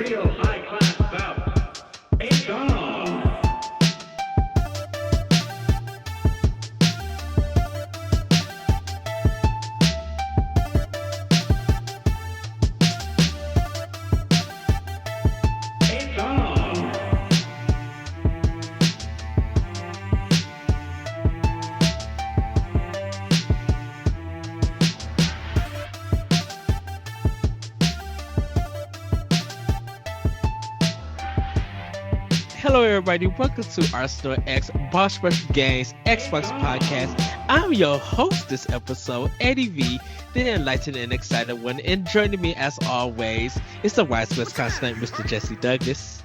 real high-class bout. It's on! It's on! Hello, everybody. Welcome to Arsenal X Boss Rush Games Xbox podcast. I'm your host this episode, Eddie V, the enlightened and excited one. And joining me, as always, is the wise Wisconsin, Mr. Jesse Douglas.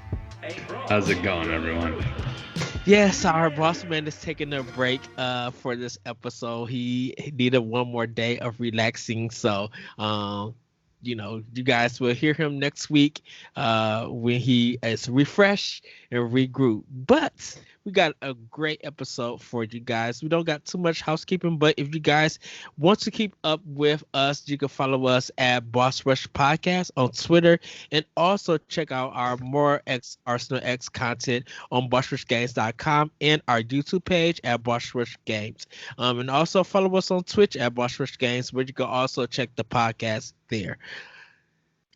How's it going, everyone? Yes, our boss man is taking a break for this episode. He needed one more day of relaxing, so you guys will hear him next week when he is refreshed and regroup. But we got a great episode for you guys. We don't got too much housekeeping, but if you guys want to keep up with us, you can follow us at Boss Rush Podcast on Twitter, and also check out our more Arsenal X content on bossrushgames.com and our YouTube page at Boss Rush Games. And also follow us on Twitch at Boss Rush Games, where you can also check the podcast there.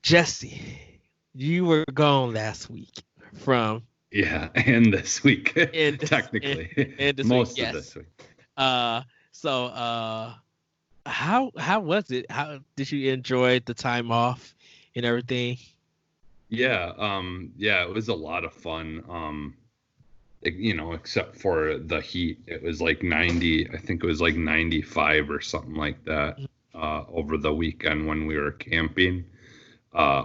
Jesse, you were gone last week from and this week, technically, and this most week, yes. of this week. So how was it? How did you enjoy the time off and everything? Yeah, it was a lot of fun. Except for the heat, it was like 90. I think it was like 95 or something like that over the weekend when we were camping.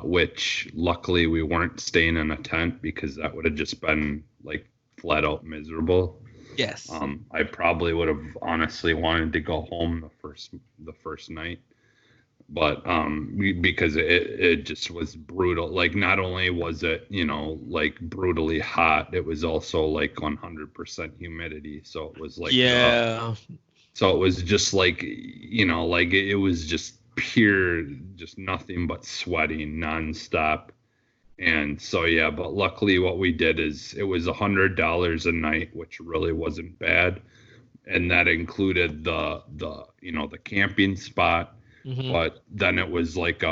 Which luckily we weren't staying in a tent, because that would have just been like flat out miserable. Yes. I probably would have honestly wanted to go home the first night, but because it just was brutal. Like, not only was it, like brutally hot, it was also like 100% humidity. So it was like, so it was just like, like it was just pure, just nothing but sweating nonstop. And so, but luckily what we did is it was $100 a night, which really wasn't bad. And that included the camping spot. Mm-hmm. But then it was like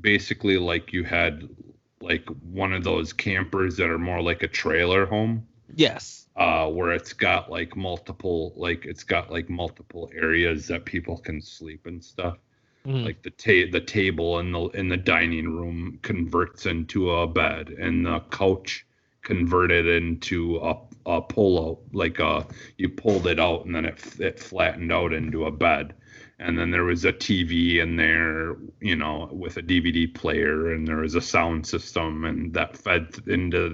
basically like you had like one of those campers that are more like a trailer home. Yes. Where it's got like multiple areas that people can sleep and stuff. Mm. Like the table in the dining room converts into a bed, and the couch converted into a pull-out, like you pulled it out and then it flattened out into a bed. And then there was a TV in there, with a DVD player, and there was a sound system, and that fed into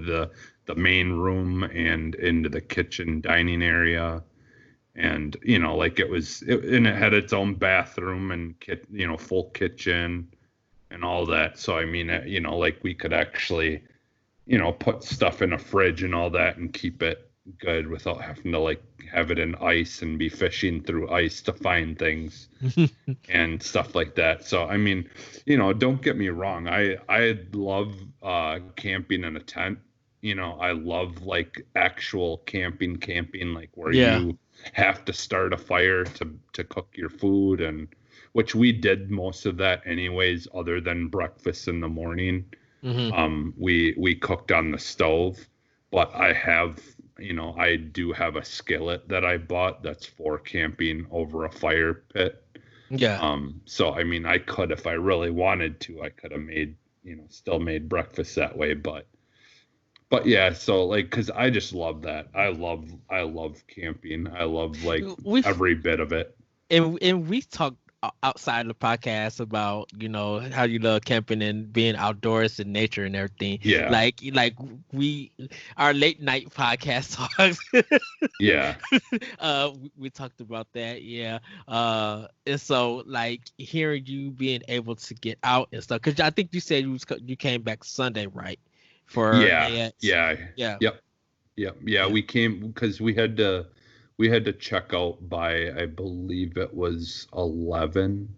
the main room and into the kitchen dining area. And, like it had its own bathroom and full kitchen and all that. So, I mean, like we could actually, put stuff in a fridge and all that and keep it good without having to like have it in ice and be fishing through ice to find things and stuff like that. So, I mean, don't get me wrong. I love camping in a tent. I love like actual camping, like where you have to start a fire to cook your food, and which we did most of that anyways, other than breakfast in the morning. Mm-hmm. We cooked on the stove, but I do have a skillet that I bought that's for camping over a fire pit. Yeah. So I mean, I could, if I really wanted to, I could have made, still made breakfast that way, but yeah, so like, cause I just love that. I love camping. I love like every bit of it. And we talked outside of the podcast about, how you love camping and being outdoors in nature and everything. Yeah. Like our late night podcast talks. Yeah. We talked about that. Yeah. And so like hearing you being able to get out and stuff, cause I think you said you came back Sunday, right? Yep. We came because we had to check out by, I believe it was 11.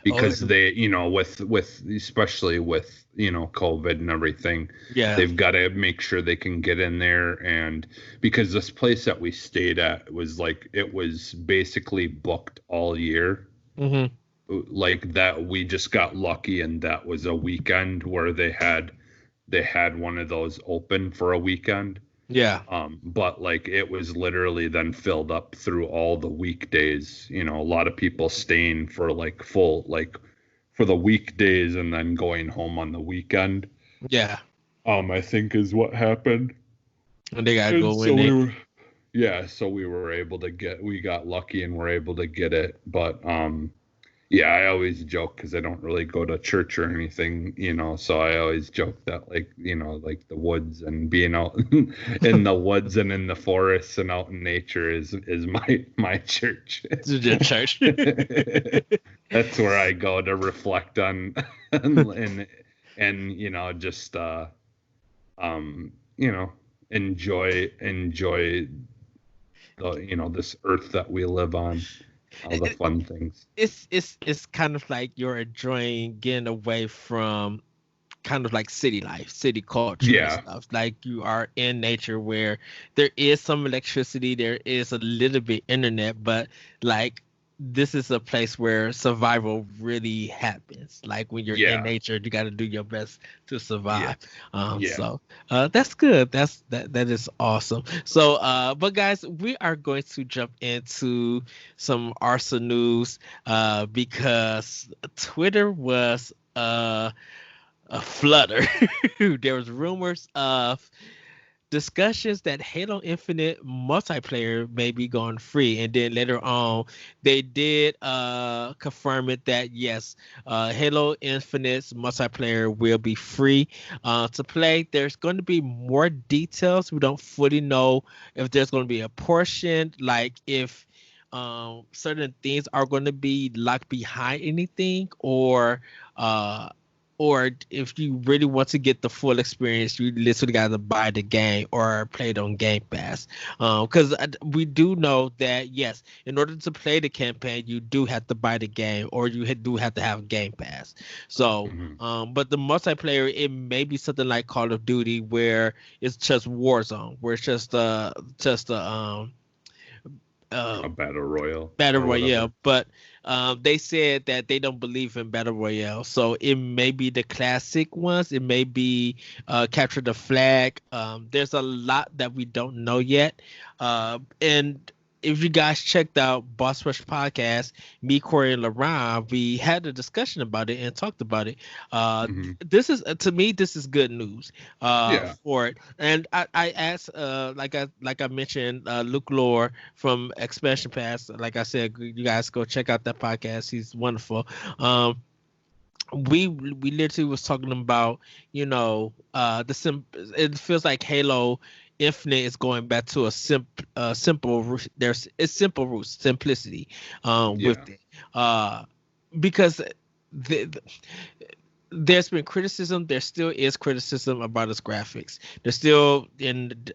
because they, with especially with, COVID and everything, Yeah. they've got to make sure they can get in there. And because this place that we stayed at was like, it was basically booked all year. Mm-hmm. Like that, we just got lucky, and that was a weekend where they had one of those open for a weekend. Yeah. But like it was literally then filled up through all the weekdays. A lot of people staying for like full, like for the weekdays and then going home on the weekend. Yeah. I think is what happened. And they gotta And go so in there. so we were able to we got lucky and were able to get it. But yeah, I always joke because I don't really go to church or anything, so I always joke that like the woods and being out in the woods and in the forests and out in nature is my church. It's your church. That's where I go to reflect on and just enjoy the this earth that we live on. All the fun things. It's kind of like you're enjoying getting away from kind of like city life, city culture and stuff. Like you are in nature where there is some electricity, there is a little bit internet, but like this is a place where survival really happens. Like when you're in nature, you got to do your best to survive. So that's good. That is awesome. So, but guys, we are going to jump into some Arsenal news because Twitter was a flutter. There was rumors of discussions that Halo Infinite multiplayer may be going free, and then later on they did confirm it that yes, Halo Infinite's multiplayer will be free to play. There's going to be more details. We don't fully know if there's going to be a portion, like if certain things are going to be locked behind anything, or if you really want to get the full experience, you literally got to buy the game or play it on Game Pass. Because we do know that, yes, in order to play the campaign, you do have to buy the game, or you do have to have Game Pass. So, but the multiplayer, it may be something like Call of Duty, where it's just Warzone, where it's just a battle royale. Battle royale, but they said that they don't believe in battle royale, so it may be the classic ones. It may be capture the flag. There's a lot that we don't know yet, and if you guys checked out Boss Rush podcast, me, Corey, and LaRon, we had a discussion about it and talked about it. This is, to me, this is good news for it. And I asked, like I mentioned, Luke Lore from Expansion Pass. Like I said, you guys go check out that podcast. He's wonderful. We literally was talking about, it feels like Halo Infinite is going back to a simple route. There's simple route, simplicity with it, because there's been criticism. There still is criticism about its graphics. There's still,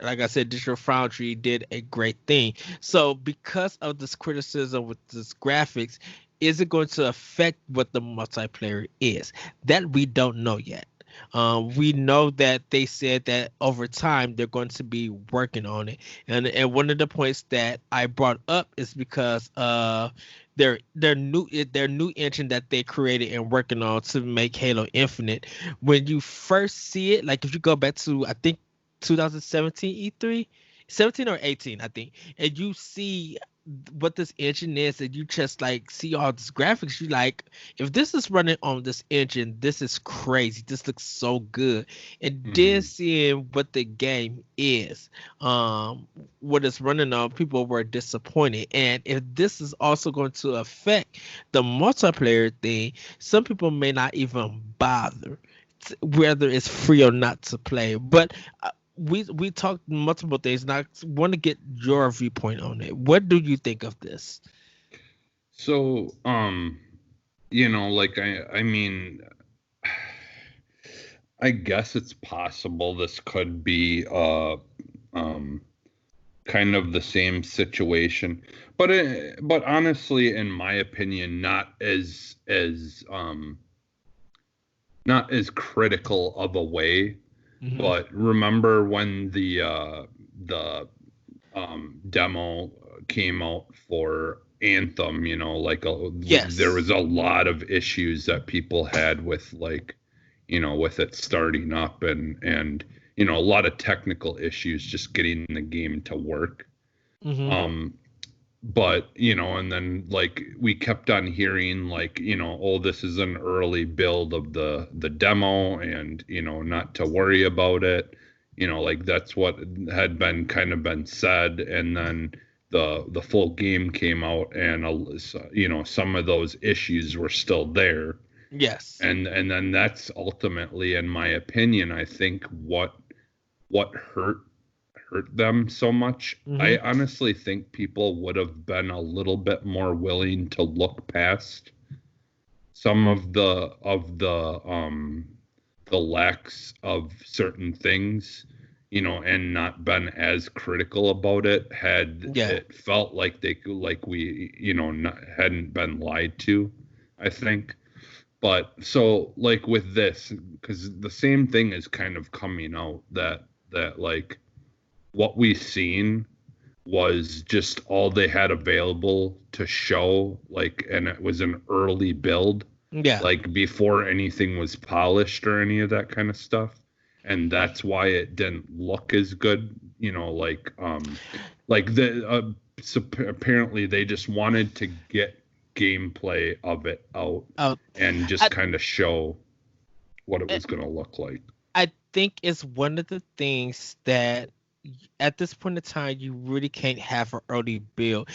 like I said, Digital Foundry did a great thing. So because of this criticism with this graphics, is it going to affect what the multiplayer is? That we don't know yet. We know that they said that over time they're going to be working on it, and one of the points that I brought up is because their new engine that they created and working on to make Halo Infinite. When you first see it, like if you go back to I think 2017 E3, 17 or 18 I think, and you see what this engine is, and you just like see all this graphics, you like, if this is running on this engine, this is crazy, this looks so good. And then seeing what the game is, what it's running on, people were disappointed. And if this is also going to affect the multiplayer thing, some people may not even bother whether it's free or not to play. But we talked multiple things, and I want to get your viewpoint on it. What do you think of this? So, like I mean, I guess it's possible this could be kind of the same situation, but honestly, in my opinion, not as critical of a way. Mhm. But remember when the demo came out for Anthem, Yes. there was a lot of issues that people had with with it starting up and a lot of technical issues just getting the game to work. Mhm. But and then we kept on hearing oh, this is an early build of the demo, and not to worry about it. That's what had been said, and then the full game came out, and some of those issues were still there. Yes. And then that's ultimately, in my opinion, I think what hurt them so much. I honestly think people would have been a little bit more willing to look past some of the lacks of certain things, and not been as critical about it had it felt like we hadn't been lied to, I think. But so with this, because the same thing is kind of coming out that what we seen was just all they had available to show, and it was an early build, Yeah. Before anything was polished or any of that kind of stuff. And that's why it didn't look as good, so apparently they just wanted to get gameplay of it out and just kind of show what it was going to look like. I think it's one of the things that at this point in time you really can't have an early build.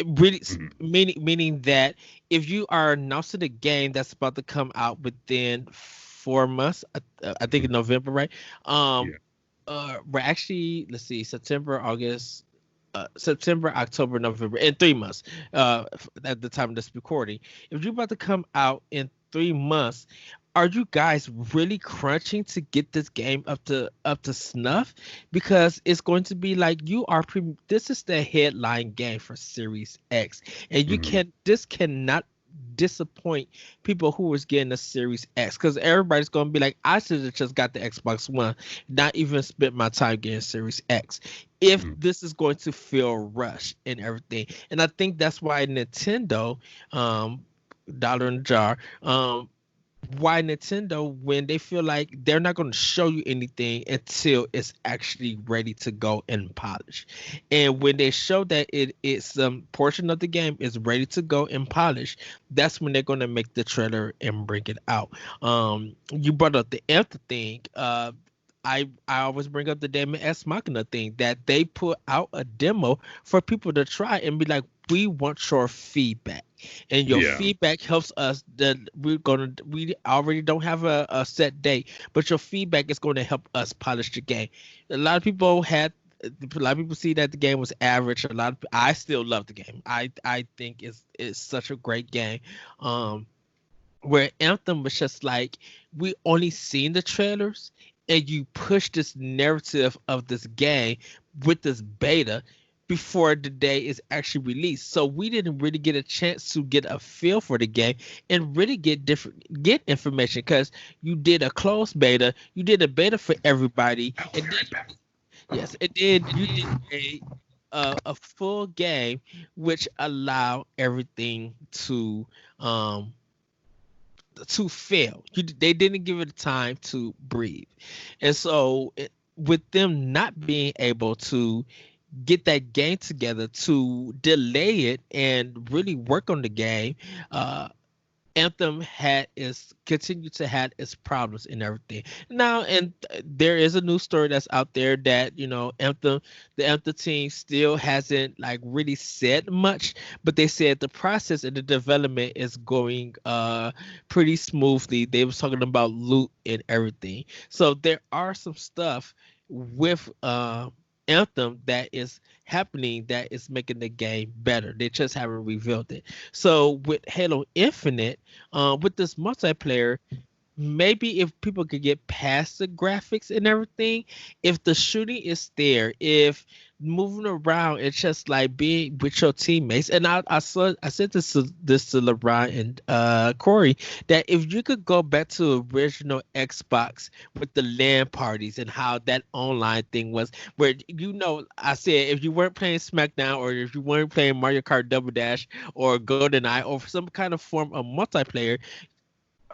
Really, meaning that if you are announcing a game that's about to come out within 4 months, I think in November, right? We're actually, let's see, September, October, November, in 3 months. At the time of this recording, if you're about to come out in 3 months, are you guys really crunching to get this game up to snuff? Because it's going to be like this is the headline game for Series X, and this cannot disappoint people who was getting a Series X, because everybody's going to be like, I should have just got the Xbox One, not even spent my time getting Series X, if this is going to feel rushed and everything. And I think that's why Nintendo, dollar in the jar, why Nintendo, when they feel like they're not going to show you anything until it's actually ready to go and polish, and when they show that it's some portion of the game is ready to go and polish, that's when they're going to make the trailer and bring it out. You brought up the Anthem thing. I always bring up the Daemon X Machina thing, that they put out a demo for people to try and be like, we want your feedback, and your feedback helps us. That we already don't have a set date, but your feedback is going to help us polish the game. A lot of people see that the game was average. I still love the game. I think it's such a great game. Where Anthem was just like, we only seen the trailers, and you push this narrative of this game with this beta before the day is actually released. So we didn't really get a chance to get a feel for the game and really get information, because you did a closed beta, you did a beta for everybody, and then you did a full game, which allowed everything to fail. They didn't give it time to breathe, and so with them not being able to get that game together to delay it and really work on the game, Anthem continued to have its problems and everything. Now, and there is a news story that's out there that the Anthem team still hasn't really said much, but they said the process and the development is going pretty smoothly. They was talking about loot and everything, so there are some stuff with Anthem that is happening that is making the game better. They just haven't revealed it. So with Halo Infinite, with this multiplayer, maybe if people could get past the graphics and everything, if the shooting is there, if moving around, it's just like being with your teammates. And I said this to LeBron and Corey, that if you could go back to original Xbox with the LAN parties and how that online thing was, where I said if you weren't playing SmackDown or if you weren't playing Mario Kart Double Dash or GoldenEye or some kind of form of multiplayer,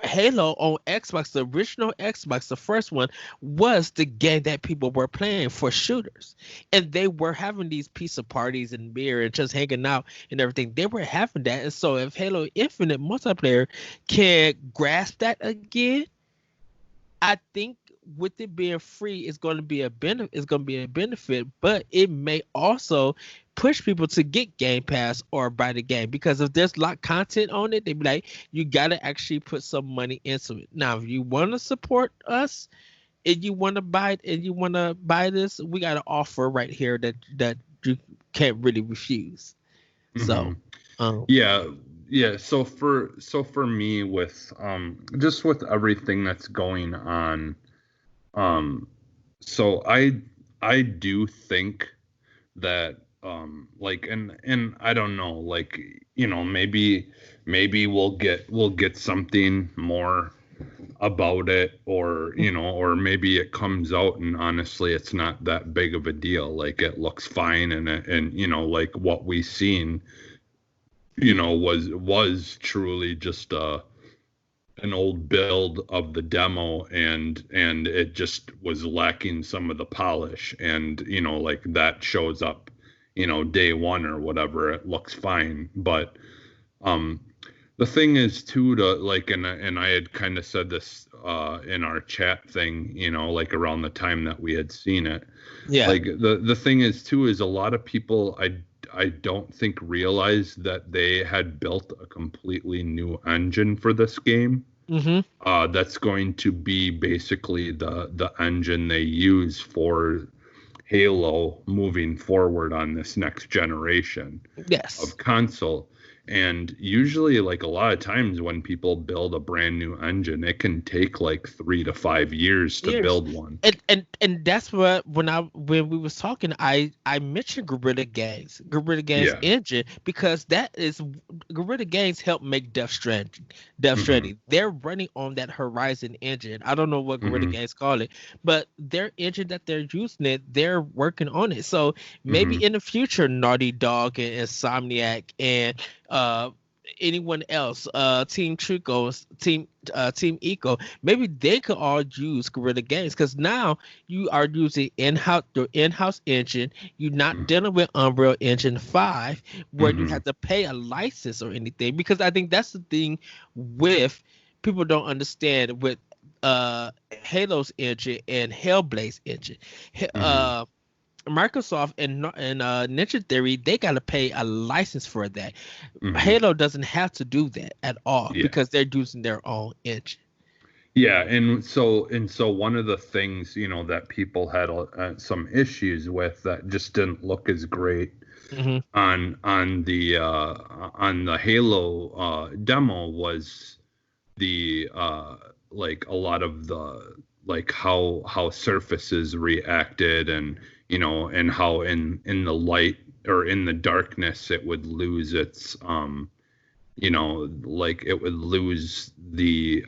Halo on Xbox, the original Xbox, the first one, was the game that people were playing for shooters. And they were having these pizza parties and beer and just hanging out and everything. They were having that. And so if Halo Infinite multiplayer can grasp that again, I think with it being free, it's going to be a benefit, but it may also push people to get Game Pass or buy the game, because if there's a lot of content on it, they be like, you got to actually put some money into it. Now, if you want to support us and you want to buy it and you want to buy this, we got an offer right here that you can't really refuse. So, yeah. So for me, with just with everything that's going on, so I do think that like, and I don't know, like, maybe we'll get something more about it, or or maybe it comes out and honestly it's not that big of a deal, like it looks fine, and like what we seen was truly just an old build of the demo, and it just was lacking some of the polish, and like that shows up day one or whatever, it looks fine. But the thing is too, to like, and I had kind of said this in our chat thing, like around the time that we had seen it, like the thing is too, is a lot of people I don't think realized that they had built a completely new engine for this game. That's going to be basically the engine they use for Halo moving forward on this next generation of console. And usually, like, a lot of times when people build a brand new engine, it can take like 3 to 5 years to build one. And that's what when we was talking, I mentioned Guerrilla Games engine, because that is Guerrilla Games helped make Death Stranding. They're running on that Horizon engine. I don't know what Guerrilla Games call it, but their engine that they're using they're working on it. So maybe in the future, Naughty Dog and Insomniac and anyone else, Team Trico's Team Eco, maybe they could all use Guerrilla Games, because now you are using your in-house engine. You're not dealing with Unreal Engine 5 where you have to pay a license or anything, because I think that's the thing with people don't understand with Halo's engine and Hellblade's engine. Microsoft and Ninja Theory, they got to pay a license for that. Halo doesn't have to do that at all, because they're using their own engine. Yeah, and so one of the things that people had some issues with, that just didn't look as great on the Halo demo, was the like a lot of the, like, how surfaces reacted, and and how in the light or in the darkness it would lose its like it would lose the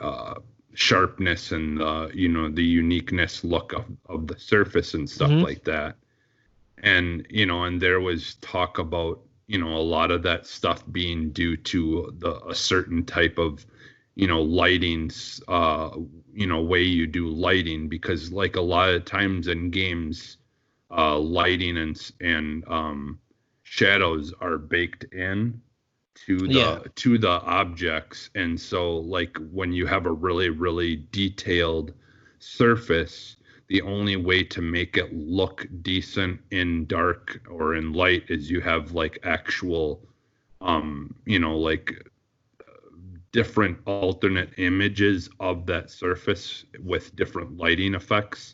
sharpness and the uniqueness look of the surface and stuff like that. And and there was talk about a lot of that stuff being due to a certain type of lighting, way you do lighting, because like a lot of times in games, lighting and shadows are baked in to the objects. And so like when you have a really, really detailed surface, the only way to make it look decent in dark or in light is you have like actual like different alternate images of that surface with different lighting effects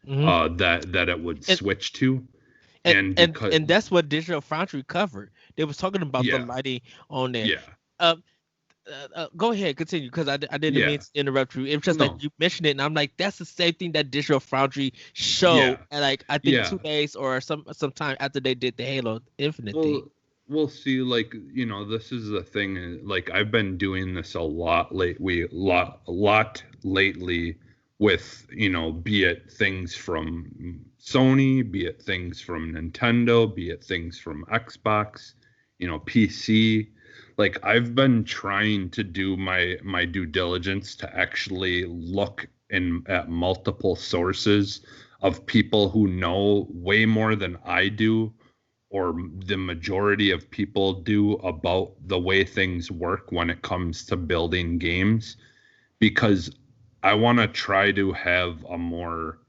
that it would switch to. And that's what Digital Foundry covered. They was talking about the lighting on there. go ahead, continue, because I didn't mean Yeah. to interrupt you. It was just No. like you mentioned it, and I'm like, that's the same thing that Digital Foundry showed, Yeah. and like I think Yeah. 2 days or some time after they did the Halo Infinite thing. Well, we'll see. Like, this is the thing. Like, I've been doing this a lot lot lately with, be it things from Sony, be it things from Nintendo, be it things from Xbox, PC. Like, I've been trying to do my due diligence to actually look at multiple sources of people who know way more than I do, or the majority of people do, about the way things work when it comes to building games, because I want to try to have a more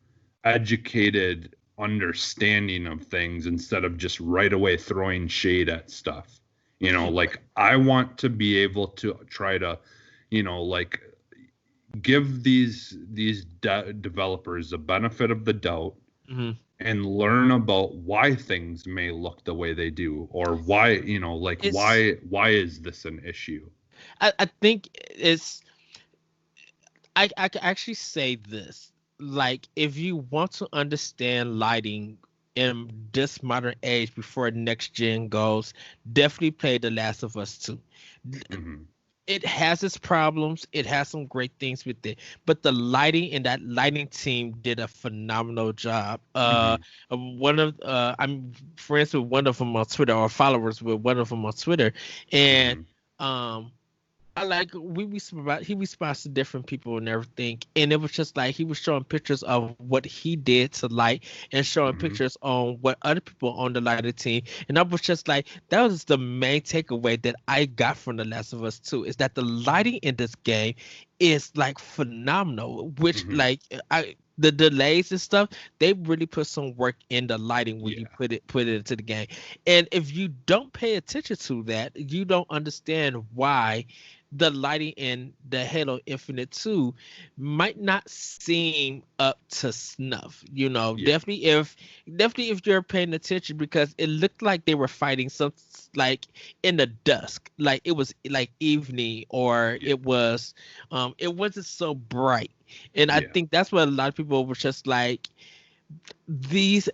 educated understanding of things instead of just right away throwing shade at stuff. Like, I want to be able to try to, like, give these developers the benefit of the doubt, Mm-hmm. and learn about why things may look the way they do, or why, like, It's why is this an issue? I think it's I can actually say this. Like, if you want to understand lighting in this modern age before next gen goes, definitely play The Last of Us 2. Hmm. It has its problems. It has some great things with it, but the lighting and that lighting team did a phenomenal job. Hmm. One of I'm friends with one of them on Twitter, or followers with one of them on Twitter, and Hmm. um, I like he responds to different people and everything, and it was just like he was showing pictures of what he did to light and showing Hmm. pictures on what other people on the lighting team, and I was just like, that was the main takeaway that I got from The Last of Us 2, is that the lighting in this game is like phenomenal, which Hmm. like I. The delays and stuff, they really put some work in the lighting when you Yeah. put it into the game. And if you don't pay attention to that, you don't understand why the lighting in the Halo Infinite 2 might not seem up to snuff. Yeah. Definitely if you're paying attention, because it looked like they were fighting some, like, in the dusk, like it was like evening, or Yeah. it wasn't so bright. And I Yeah. think that's what a lot of people were just like, these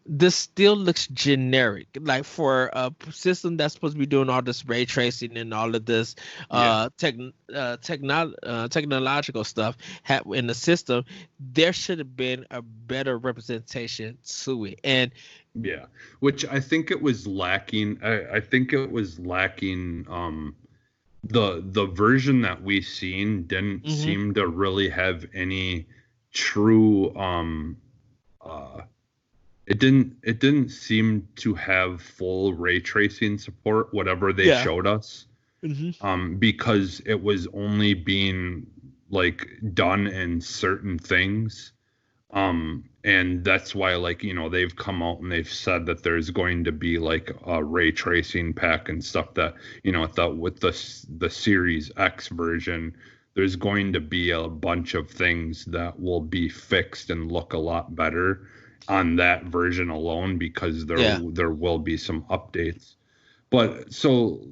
this still looks generic, like for a system that's supposed to be doing all this ray tracing and all of this Yeah. technological stuff in the system. There should have been a better representation to it. And Yeah. Which I think it was lacking. I think it was lacking. The version that we seen didn't mhm, seem to really have any true uh it didn't seem to have full ray tracing support, whatever they yeah, showed us, mhm, because it was only being, like, done in certain things. And that's why, like, they've come out and they've said that there's going to be, like, a ray tracing pack and stuff, that, with the Series X version, there's going to be a bunch of things that will be fixed and look a lot better on that version alone, because there yeah, there will be some updates. But so,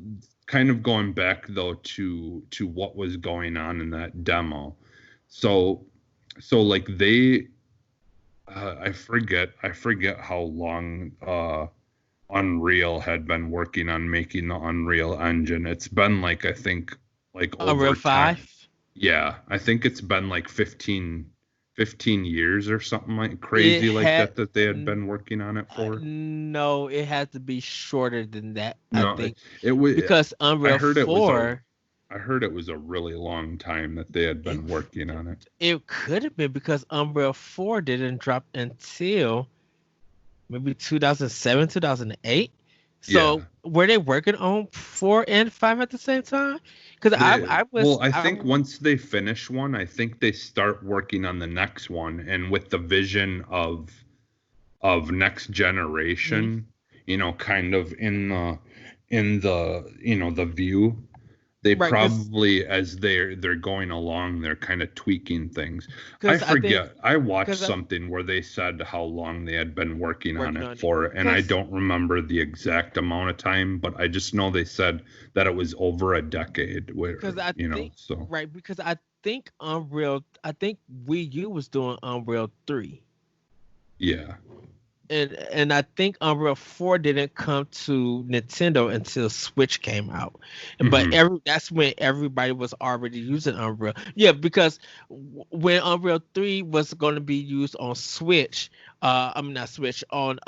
kind of going back though to what was going on in that demo. So like, they I forget how long Unreal had been working on making the Unreal Engine. It's been, like, I think, like, Unreal over 10. 5. Yeah, I think it's been like 15 years or something like It crazy like had that they had been working on it for. no, it had to be shorter than that, I No, think, it was. because I Unreal heard it was a. 4, I heard it was a really long time that they had it been working on it. it could have been, because Unreal 4 didn't drop until maybe 2007, 2008. So Yeah. were they working on 4 and 5 at the same time? Because Well, I think once they finish one, I think they start working on the next one, and with the vision of next Mhm. generation, kind of in the the view. They Right, probably, as they're going along, they're kind of tweaking things. I 'cause I think forget. I watched 'cause I something where they said how long they had been working on working it on it. for, and I 'Cause don't remember the exact amount of time, but I just know they said that it was over a decade. Where because I think so right because I think Wii U was doing Unreal 3. yeah. And I think Unreal 4 didn't come to Nintendo until Switch came out. But Mhm. that's when everybody was already using Unreal. Yeah, because when Unreal 3 was going to be used on Switch, I mean not Switch, on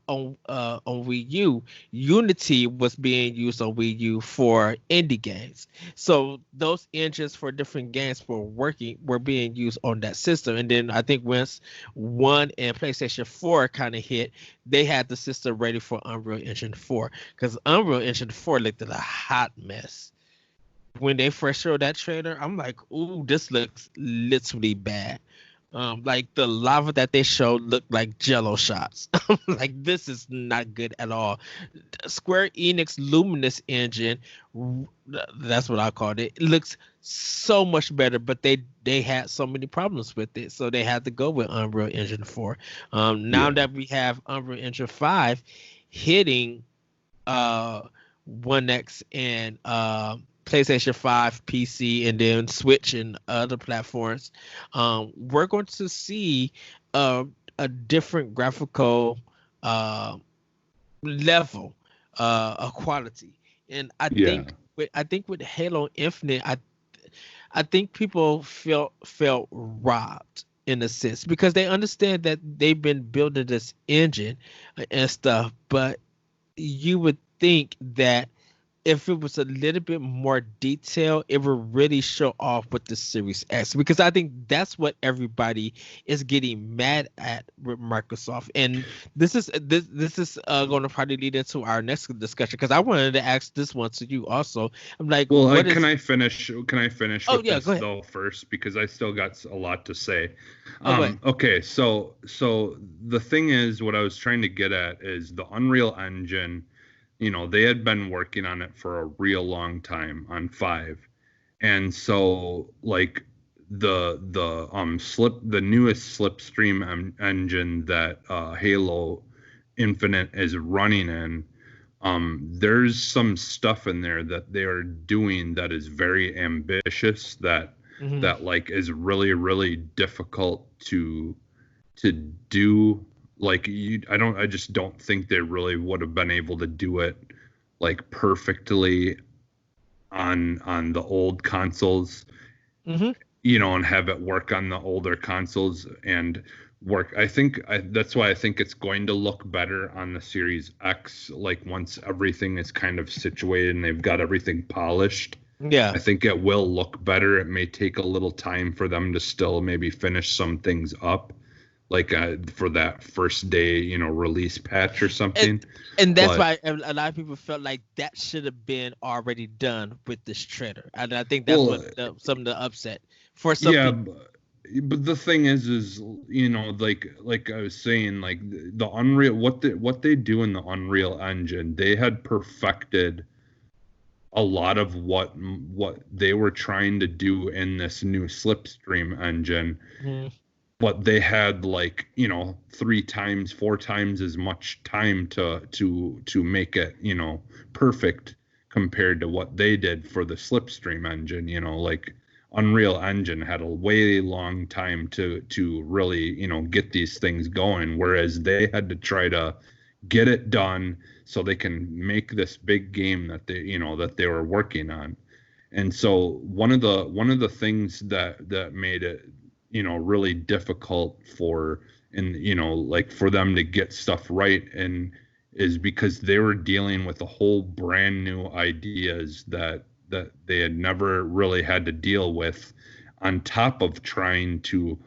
Wii U, Unity was being used on Wii U for indie games. So those engines for different games were being used on that system. And then I think once 1 and PlayStation 4 kind of hit, they had the system ready for Unreal Engine 4 because Unreal Engine 4 looked like a hot mess. When they first showed that trailer, I'm like, ooh, this looks literally bad. Like the lava that they showed looked like jello shots. Like this is not good at all. Square Enix Luminous engine, that's what I called it. It looks so much better, but they had so many problems with it, so they had to go with Unreal Engine 4. Now Yeah. that we have Unreal Engine 5 hitting uh One X and PlayStation 5, PC, and then Switch and other platforms, we're going to see a different graphical uh, level of quality. And Yeah. I think with Halo Infinite, I think people felt robbed in a sense because they understand that they've been building this engine and stuff, but you would think that if it was a little bit more detailed, it would really show off with the Series X because I think that's what everybody is getting mad at with Microsoft. And this is going to probably lead into our next discussion because I wanted to ask this one to you also. I'm like, Well, what is? can I finish? Can I finish Oh with yeah, this go ahead. though first because I still got a lot to say. Oh go ahead. Okay, so the thing is, what I was trying to get at is the Unreal Engine. They had been working on it for a real long time on 5, and so like the newest Slipstream engine that Halo Infinite is running in. There's some stuff in there that they are doing that is very ambitious Hmm. that like is really really difficult to do. Like I just don't think they really would have been able to do it like perfectly on the old consoles, Hmm. and have it work on the older consoles and work. That's why I think it's going to look better on the Series X, like once everything is kind of situated and they've got everything polished. Yeah. I think it will look better. It may take a little time for them to still maybe finish some things up, like for that first day, release patch or And something. and that's But why a lot of people felt like that should have been already done with this trailer. And I think that's well, what some of the upset for some yeah, people. but the thing is like I was saying, like the Unreal, what they do in the Unreal Engine, they had perfected a lot of what they were trying to do in this new Slipstream engine, Mhm. but they had like 3 times 4 times as much time to make it perfect compared to what they did for the Slipstream engine. Like Unreal Engine had a way long time to really get these things going, whereas they had to try to get it done so they can make this big game that they were working on. And so one of the things that made it really difficult for, and like for them to get stuff right, and is because they were dealing with a whole brand new ideas that they had never really had to deal with, on top of trying to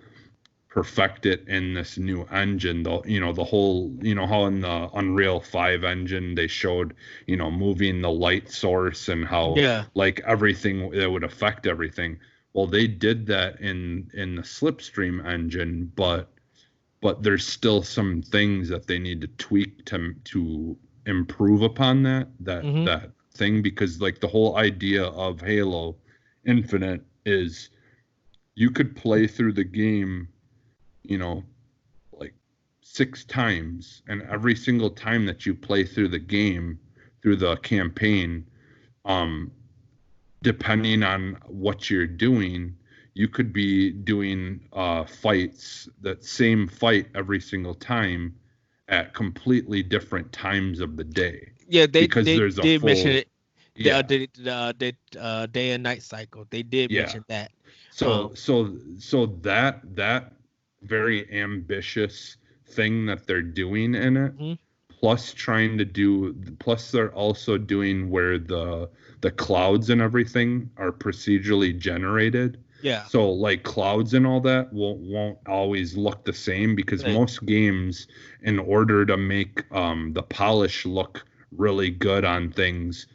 perfect it in this new engine. The whole, how in the Unreal 5 engine they showed moving the light source and how Yeah. like everything that would affect everything. Well, they did that in the Slipstream engine, but there's still some things that they need to tweak to improve upon that that Hmm. that thing, because like the whole idea of Halo Infinite is you could play through the game, you know, like 6 times, and every single time that you play through the game, through the campaign, depending on what you're doing, you could be doing fights, that same fight every single time at completely different times of the day. Yeah, they there's a did full, mention it. yeah. The day and night cycle. They did mention that. So that very ambitious thing that they're doing in it, Mhm. plus they're also doing where the clouds and everything are procedurally generated. Yeah. So like clouds and all that won't always look the same, because Right. most games, in order to make the polish look really good on things,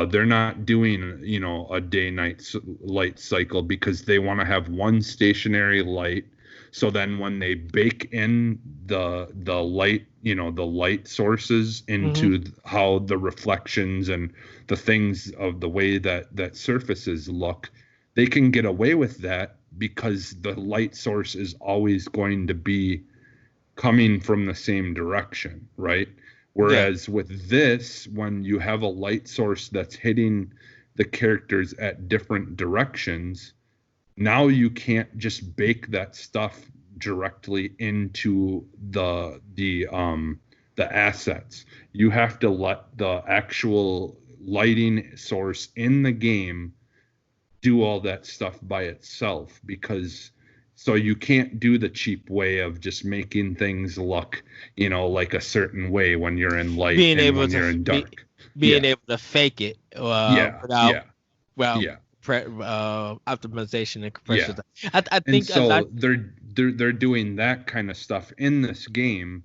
they're not doing, you know, a day-night light cycle, because they want to have one stationary light. So then when they bake in the light, you know, the light sources into how the reflections and the things of the way that surfaces look, they can get away with that because the light source is always going to be coming from the same direction, right? Whereas with this, when you have a light source that's hitting the characters at different directions, now you can't just bake that stuff directly into the assets. You have to let the actual lighting source in the game do all that stuff by itself, because so you can't do the cheap way of just making things look, you know, like a certain way when you're in light Being and able when to you're in dark. being able to fake it without optimization and compression. I think so they're doing that kind of stuff in this game,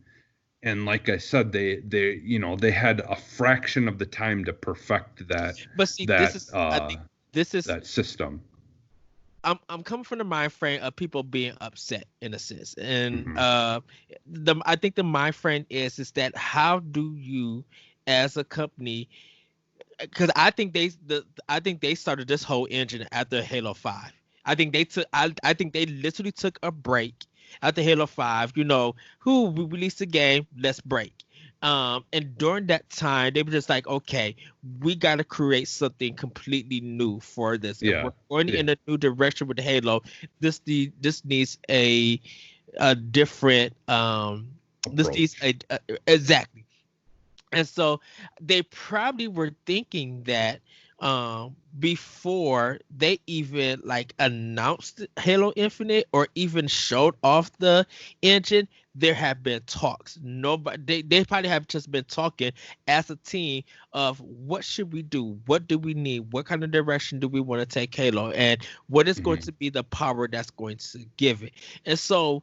and like I said, they you know, they had a fraction of the time to perfect that. But see, that, I think this is that system. I'm coming from the mind frame of people being upset in a sense, and Mhm. I think the mind frame is that how do you, as a company, because I think they started this whole engine after Halo 5. I think they literally took a break after Halo 5. You know, we released the game, let's break. And during that time, they were just like, okay, we got to create something completely new for this. If we're going in a new direction with Halo, this needs a different this needs exactly. And so they probably were thinking that before they even like announced Halo Infinite or even showed off the engine, there have been talks. Nobody, they probably have just been talking as a team of what should we do, what do we need, what kind of direction do we want to take Halo, and what is going to be the power that's going to give it. And so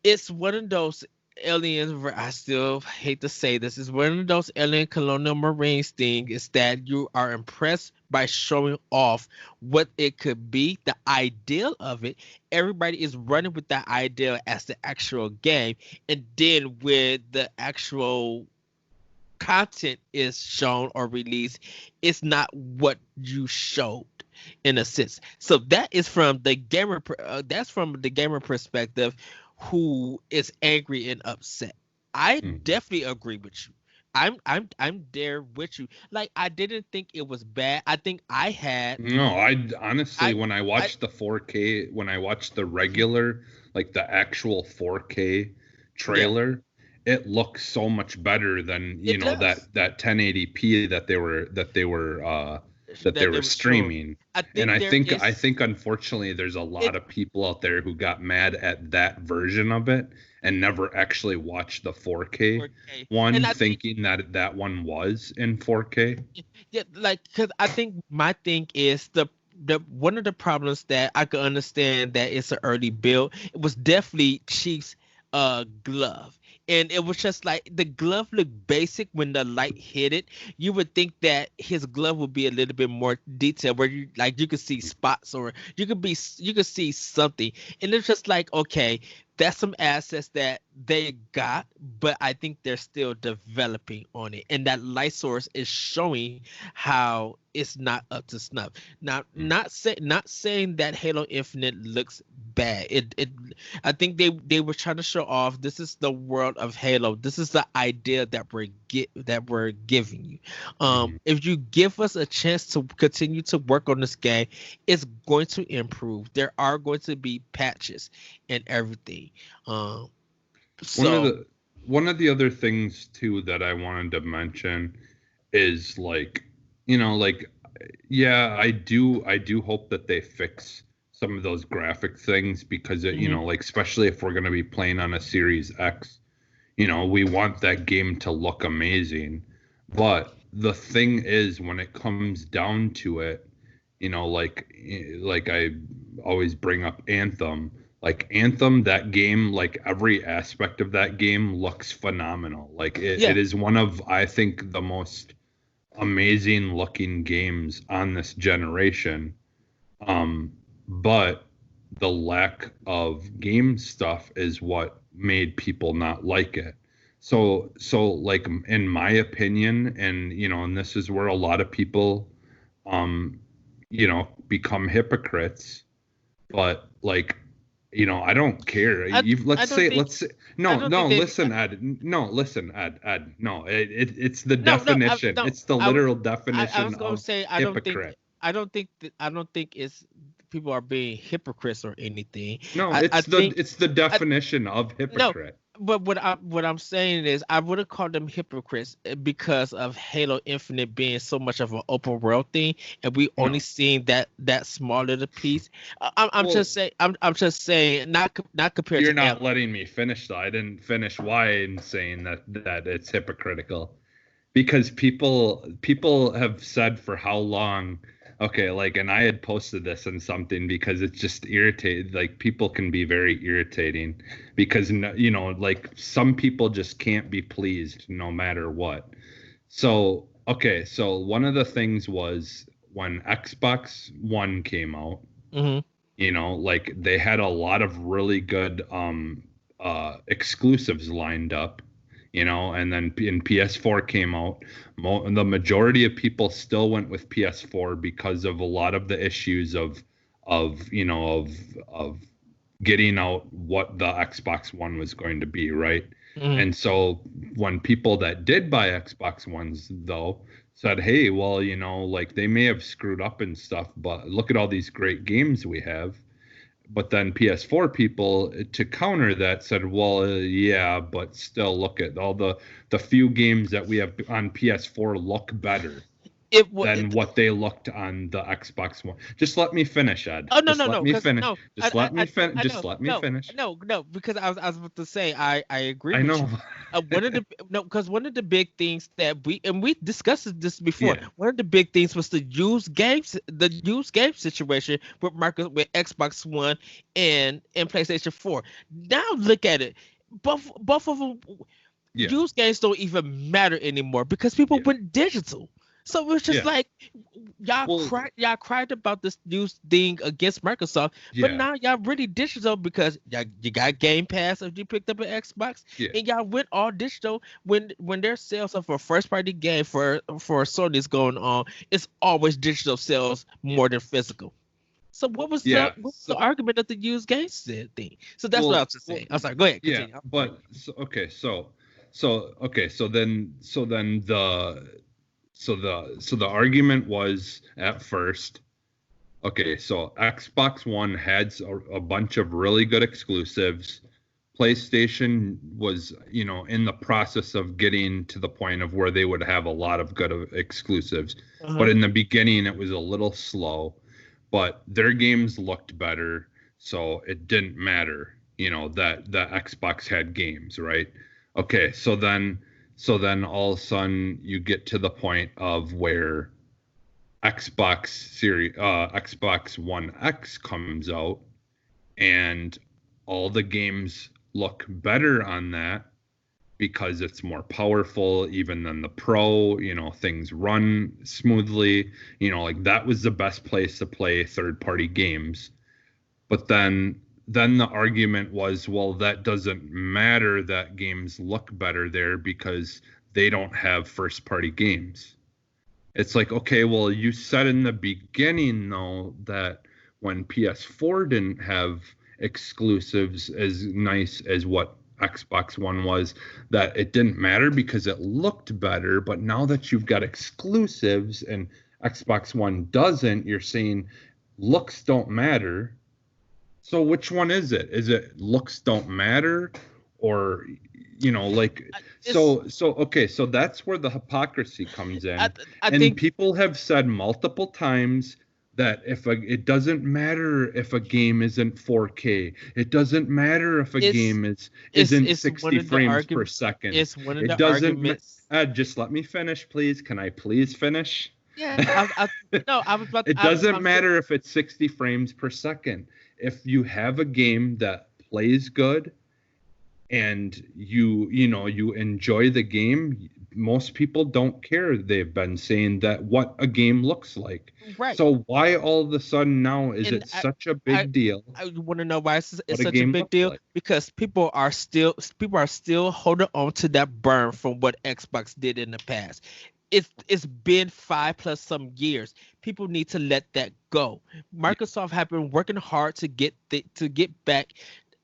it's one of those aliens, I still hate to say this, is one of those alien colonial marines thing, is that you are impressed by showing off what it could be, the ideal of it. Everybody is running with that ideal as the actual game, and then when the actual content is shown or released, it's not what you showed in a sense. So that is from the gamer perspective, who is angry and upset. I definitely agree with you. I'm there with you. Like, I didn't think it was bad. I think I had I honestly, when I watched the 4K, when I watched the regular, like the actual 4K trailer, it looks so much better than, you know, that 1080p that they were streaming. I think unfortunately there's a lot of people out there who got mad at that version of it and never actually watched the 4K one, thinking that one was in 4K. Yeah, like, because I think my thing is the one of the problems that I could understand that it's an early build. It was definitely Chief's glove. and it was just like the glove looked basic when the light hit it. You would think that his glove would be a little bit more detailed, where you could see spots, or you could see something, and it's just like, okay, that's some assets that they got, but I think they're still developing on it, and that light source is showing how it's not up to snuff. Now, not saying that Halo Infinite looks bad. I think they were trying to show off, this is the world of Halo. This is the idea that we're giving you. If you give us a chance to continue to work on this game, it's going to improve. There are going to be patches and everything. One of the other things too that I wanted to mention is like, yeah, I do hope that they fix some of those graphic things, because it, like, especially if we're going to be playing on a Series X, we want that game to look amazing. But the thing is, when it comes down to it, like I always bring up Anthem. Like Anthem, that game, like every aspect of that game looks phenomenal. Like it is one of, I think, the most amazing looking games on this generation. But the lack of game stuff is what made people not like it. So like, in my opinion, and and this is where a lot of people become hypocrites, but like, I don't care. Listen, Ed. No, it's the definition. It's the literal definition. I was going to say, I don't think it's people are being hypocrites or anything. No, it's the definition of hypocrite. But what I'm saying is, I would have called them hypocrites because of Halo Infinite being so much of an open world thing, and we only seeing that small little piece. I'm just saying, not compared. You're not letting me finish though. I didn't finish why I'm saying that it's hypocritical, because people have said for how long. Okay, like, and I had posted this on something because it's just irritated. Like, people can be very irritating because, like, some people just can't be pleased no matter what. So, okay, so one of the things was when Xbox One came out, like, they had a lot of really good exclusives lined up. And then in PS4 came out, the majority of people still went with PS4 because of a lot of the issues of getting out what the Xbox One was going to be, right? And so when people that did buy Xbox Ones though said, hey, well, like, they may have screwed up and stuff, but look at all these great games we have. But then PS4 people, to counter that, said, well, yeah, but still, look at all the few games that we have on PS4 look better than what they looked on the Xbox One. Just let me finish, Ed. Oh, no. Let me finish. Let me finish. No, because I was about to say, I agree. I know. One of the big things that we discussed this before. Yeah. One of the big things was the used game situation with Xbox One and PlayStation 4. Now look at it. Both of them. Yeah. Used games don't even matter anymore because people went digital. So it was just like, y'all cried about this new thing against Microsoft, but now y'all really digital because you got Game Pass if you picked up an Xbox, and y'all went all digital when their sales of a first party game for Sony's going on, it's always digital sales more than physical. So what's the argument of the used games thing? So that's what I was just saying. I'm sorry, go ahead. Continue. Yeah, but So the argument was at first, okay, so Xbox One had a bunch of really good exclusives. PlayStation was, in the process of getting to the point of where they would have a lot of good exclusives. But in the beginning, it was a little slow. But their games looked better, so it didn't matter, that the Xbox had games, right? Okay, so then all of a sudden you get to the point of where Xbox One X comes out and all the games look better on that, because it's more powerful even than the Pro. Things run smoothly. Like that was the best place to play third-party games. But then the argument was, well, that doesn't matter that games look better there because they don't have first-party games. It's like, okay, well, you said in the beginning, though, that when PS4 didn't have exclusives as nice as what Xbox One was, that it didn't matter because it looked better. But now that you've got exclusives and Xbox One doesn't, you're saying looks don't matter. So which one is it? Is it looks don't matter, or okay, so that's where the hypocrisy comes in. I and think people have said multiple times that it doesn't matter if a game isn't 4K. It doesn't matter if a game isn't 60 frames per second. It's one of It the doesn't arguments. Just let me finish, please. Can I please finish? Yeah, I was about. It doesn't matter if it's 60 frames per second. If you have a game that plays good and you enjoy the game, most people don't care. They've been saying that what a game looks like. Right. So why all of a sudden now is it such a big deal? I want to know why it's such a game big looks deal like. because people are still holding on to that burn from what Xbox did in the past. It's been 5+ some years. People need to let that go. Microsoft have been working hard to get back,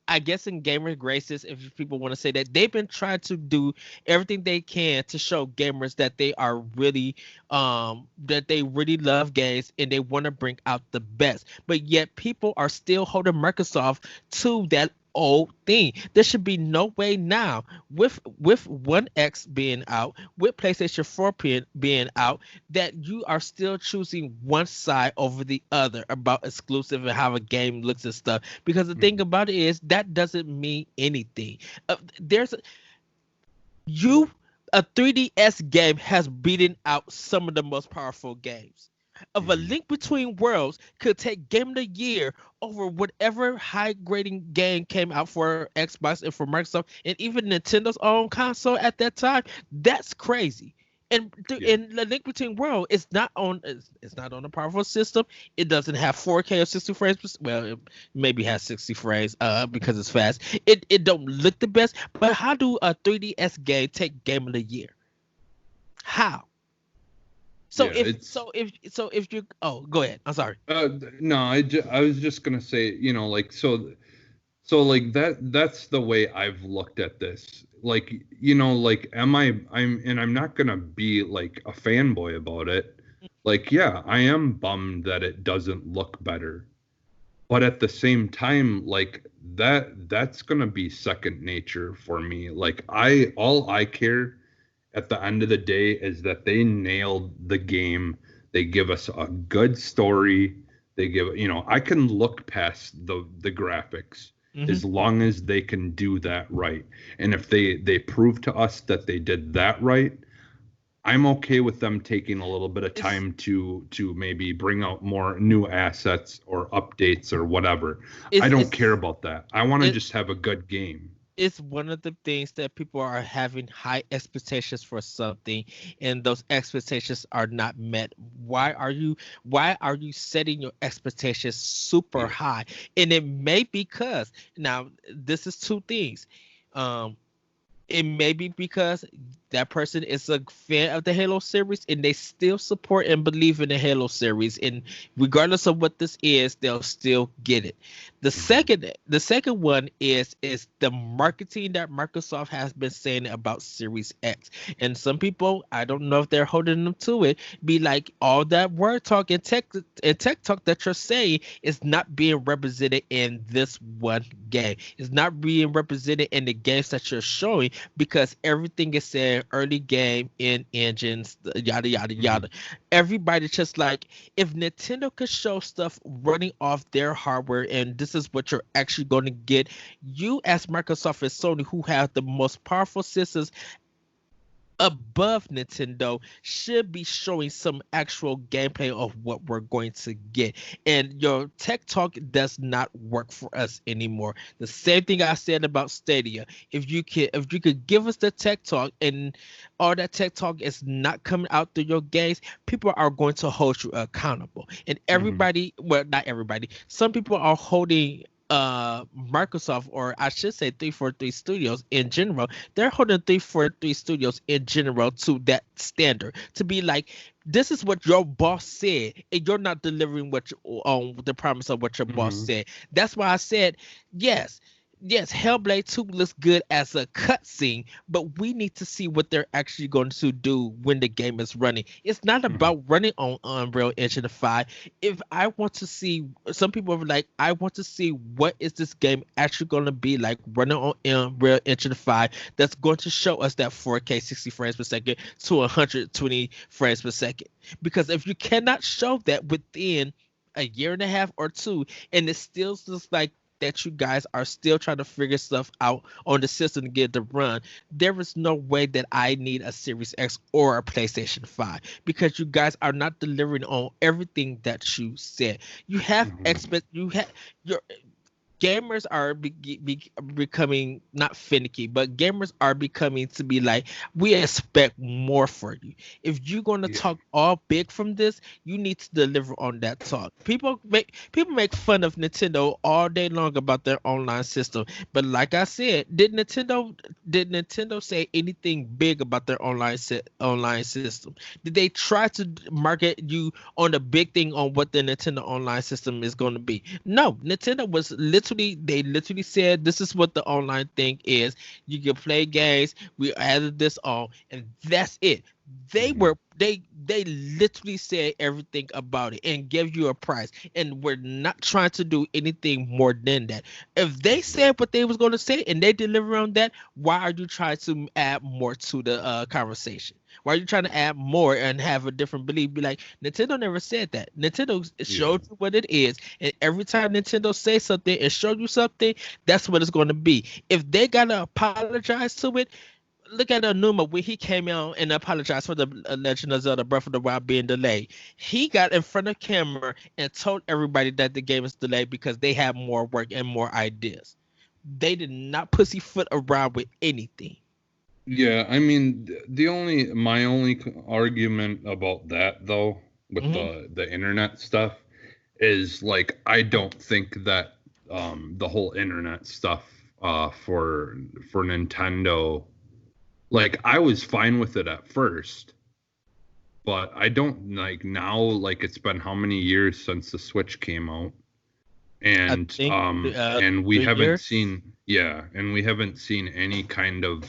I guess, in gamer graces, if people want to say that. They've been trying to do everything they can to show gamers that they are really that they really love games and they want to bring out the best. But yet people are still holding Microsoft to that old thing. There should be no way now with One X being out, with PlayStation 4 being out, that you are still choosing one side over the other about exclusive and how a game looks and stuff. Because the thing about it is that doesn't mean anything. A 3DS game has beaten out some of the most powerful games. A Link Between Worlds could take Game of the Year over whatever high grading game came out for Xbox and for Microsoft and even Nintendo's own console at that time. That's crazy. And The Link Between Worlds is not on a powerful system. It doesn't have 4K or 60 frames. Well, it maybe has 60 frames because it's fast. It don't look the best. But how do a 3DS game take Game of the Year? Go ahead. I'm sorry. No, I was just gonna say, like that's the way I've looked at this. Like, I'm not gonna be like a fanboy about it. Like, yeah, I am bummed that it doesn't look better, but at the same time, like that's gonna be second nature for me. Like, all I care at the end of the day is that they nailed the game. They give us a good story. They give, I can look past the graphics as long as they can do that right. And if they prove to us that they did that right, I'm okay with them taking a little bit of time to maybe bring out more new assets or updates or whatever. I don't care about that. I want to just have a good game. It's one of the things that people are having high expectations for something, and those expectations are not met. Why are you setting your expectations super high? And it may be because, now this is two things. It may be because that person is a fan of the Halo series and they still support and believe in the Halo series, and regardless of what this is, they'll still get it. The second one is the marketing that Microsoft has been saying about Series X. And some people, I don't know if they're holding them to it, be like, all that word talk and tech talk that you're saying is not being represented in this one game. It's not being represented in the games that you're showing, because everything is said early game in engines, yada yada yada. Everybody just like, if Nintendo could show stuff running off their hardware and this is what you're actually going to get, you as Microsoft and Sony, who have the most powerful systems above Nintendo should be showing some actual gameplay of what we're going to get. And your tech talk does not work for us anymore. The same thing I said about Stadia. If you could give us the tech talk and all that tech talk is not coming out through your games, people are going to hold you accountable. And everybody, well, not everybody, some people are holding Microsoft, or I should say 343 Studios in general, they're holding 343 Studios in general to that standard, to be like, this is what your boss said, and you're not delivering what you, on the promise of what your boss said. That's why I said yes. Yes, Hellblade 2 looks good as a cutscene, but we need to see what they're actually going to do when the game is running. It's not about running on Unreal Engine 5. If I want to see, some people are like, I want to see what is this game actually going to be like running on Unreal Engine 5 that's going to show us that 4K 60 frames per second to 120 frames per second. Because if you cannot show that within a year and a half or two, and it still looks like that you guys are still trying to figure stuff out on the system to get it to run, there is no way that I need a Series X or a PlayStation 5, because you guys are not delivering on everything that you said. You have your gamers are becoming not finicky, but gamers are becoming to be like, we expect more for you. If you're going to talk all big from this, you need to deliver on that talk. People make fun of Nintendo all day long about their online system, but like I said, did Nintendo say anything big about their online system? Did they try to market you on the big thing on what the Nintendo online system is going to be? No, Nintendo was literally said, this is what the online thing is. You can play games. We added this on, and that's it. They literally said everything about it and gave you a price, and we're not trying to do anything more than that. If they said what they was going to say and they deliver on that, why are you trying to add more to the conversation? Why are you trying to add more and have a different belief? Be like, Nintendo never said that. Nintendo showed you what it is, and every time Nintendo says something and show you something, that's what it's going to be. If they gotta apologize to it, look at Anuma when he came out and apologized for the Legend of Zelda Breath of the Wild being delayed. He got in front of camera and told everybody that the game is delayed because they have more work and more ideas. They did not pussyfoot around with anything. Yeah, I mean, my only argument about that though, with the internet stuff, is like, I don't think that the whole internet stuff for Nintendo, like, I was fine with it at first, but I don't, like, now, like, it's been how many years since the Switch came out, and and we haven't seen any kind of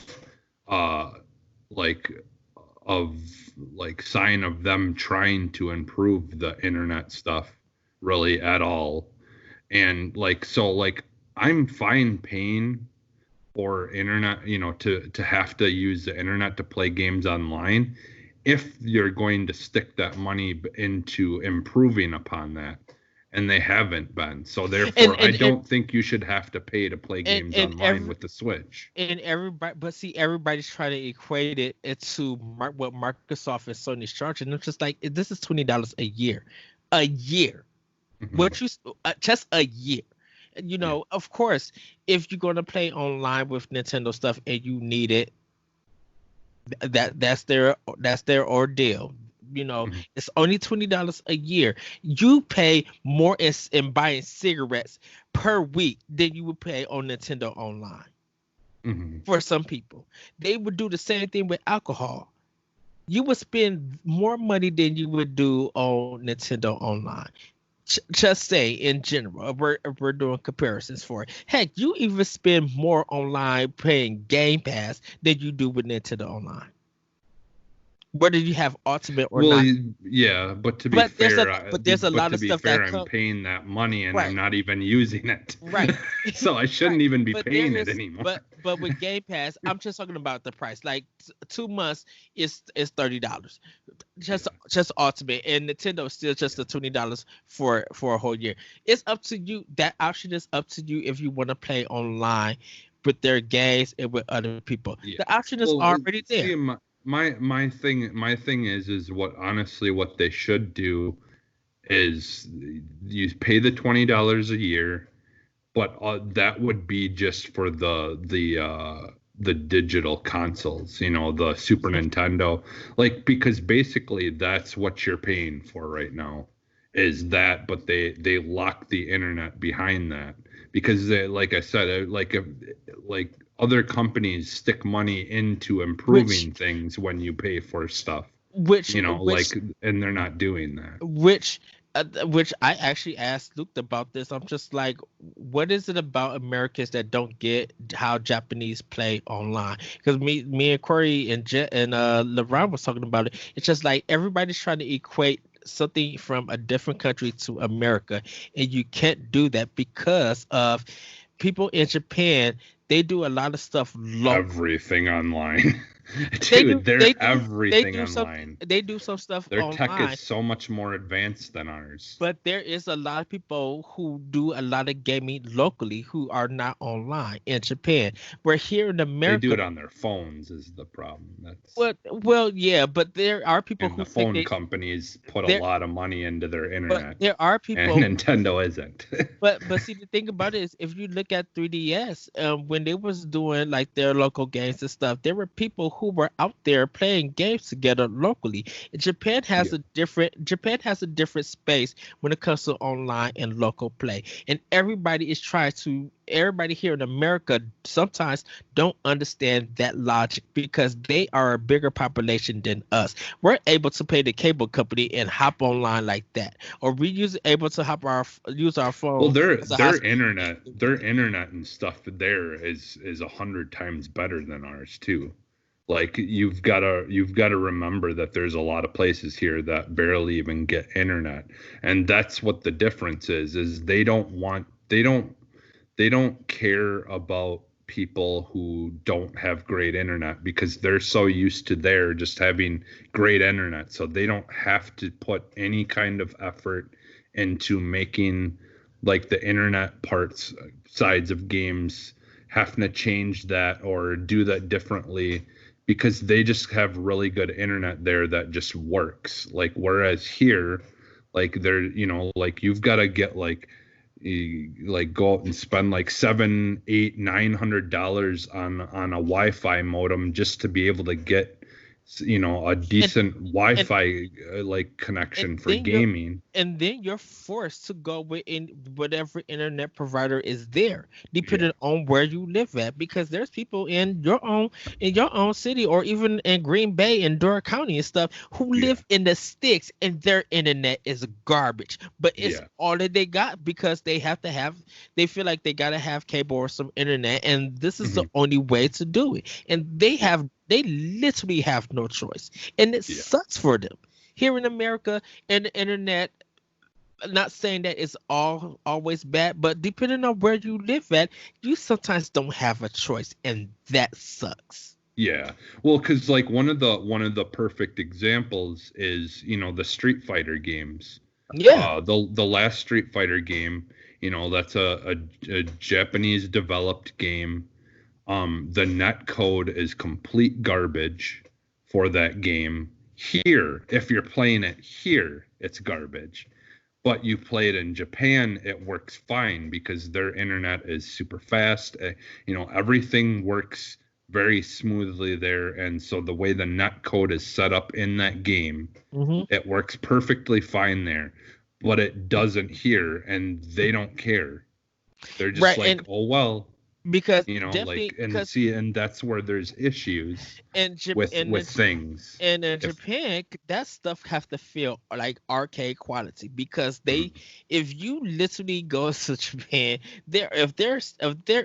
sign of them trying to improve the internet stuff really at all. And like, so, like, I'm fine paying for internet, to have to use the internet to play games online, if you're going to stick that money into improving upon that. And they haven't been. So therefore, I don't think you should have to pay to play games online with the Switch. And everybody's trying to equate it to what Microsoft and Sony's charging. It's just like, this is $20 a year. What you just a year. Of course, if you're going to play online with Nintendo stuff and you need it, that's their ordeal. It's only $20 a year. You pay more in buying cigarettes per week than you would pay on Nintendo Online. For some people, they would do the same thing with alcohol. You would spend more money than you would do on Nintendo Online. Just say in general, if we're doing comparisons for it. Heck, you even spend more online paying Game Pass than you do with Nintendo Online. Whether you have Ultimate or not. Yeah, but to be fair, there's a lot of stuff that I'm paying that money and I'm not even using it. Right. So I shouldn't even be paying it anymore. But with Game Pass, I'm just talking about the price. Like 2 months is $30. Just Ultimate, and Nintendo is still just the $20 for a whole year. It's up to you. That option is up to you if you want to play online with their games and with other people. Yeah. The option is already there. my thing is what honestly what they should do is you pay the $20 a year, but that would be just for the digital consoles, the Super Nintendo, like, because basically that's what you're paying for right now is that, but they lock the internet behind that because they, like I said, like other companies stick money into improving things when you pay for stuff, which and they're not doing that. Which I actually asked Luke about this. I'm just like, what is it about Americans that don't get how Japanese play online? Because me and Corey and LeBron was talking about it. It's just like everybody's trying to equate something from a different country to America, and you can't do that because of people in Japan. They do a lot of stuff everything online. Dude, they're everything online. They do some stuff Their online. tech is so much more advanced than ours. But there is a lot of people who do a lot of gaming locally who are not online in Japan. Where here in America, they do it on their phones is the problem. Well, yeah, but there are people who the phone companies put a lot of money into their internet. But there are people, and Nintendo isn't. but see, the thing about it is, if you look at 3DS, when they was doing like their local games and stuff, there were people who were out there playing games together locally. Japan has a different space when it comes to online and local play, and everybody here in America sometimes don't understand that logic because they are a bigger population than us. We're able to pay the cable company and hop online like that, or we able to use our phone. Well, their internet and stuff there is 100 times better than ours too. Like you've got to remember that there's a lot of places here that barely even get internet, and that's what the difference is they don't care about people who don't have great internet because they're so used to their just having great internet, so they don't have to put any kind of effort into making like the internet sides of games having to change that or do that differently, because they just have really good internet there that just works. Like whereas here, like they're, like you've got to get like go out and spend like $700, $800, $900 on a Wi-Fi modem just to be able to get a decent Wi-Fi like connection for gaming. And then you're forced to go with whatever internet provider is there, depending on where you live at, because there's people in your own city or even in Green Bay and Door County and stuff who live in the sticks and their internet is garbage, but it's all that they got because they feel like they gotta have cable or some internet, and this is the only way to do it, and they literally have no choice, and it sucks for them. Here in America and the internet, not saying that it's always bad, but depending on where you live at, you sometimes don't have a choice, and that sucks. Yeah, well, because like one of the perfect examples is the Street Fighter games. Yeah, the last Street Fighter game, that's a Japanese developed game. The net code is complete garbage for that game. Here, if you're playing it here, it's garbage. But you play it in Japan, it works fine because their internet is super fast. Everything works very smoothly there. And so the way the net code is set up in that game, it works perfectly fine there. But it doesn't here, and they don't care. They're just oh, well. Because and that's where there's issues with things. And in Japan, that stuff have to feel like arcade quality, because if you literally go to Japan, if there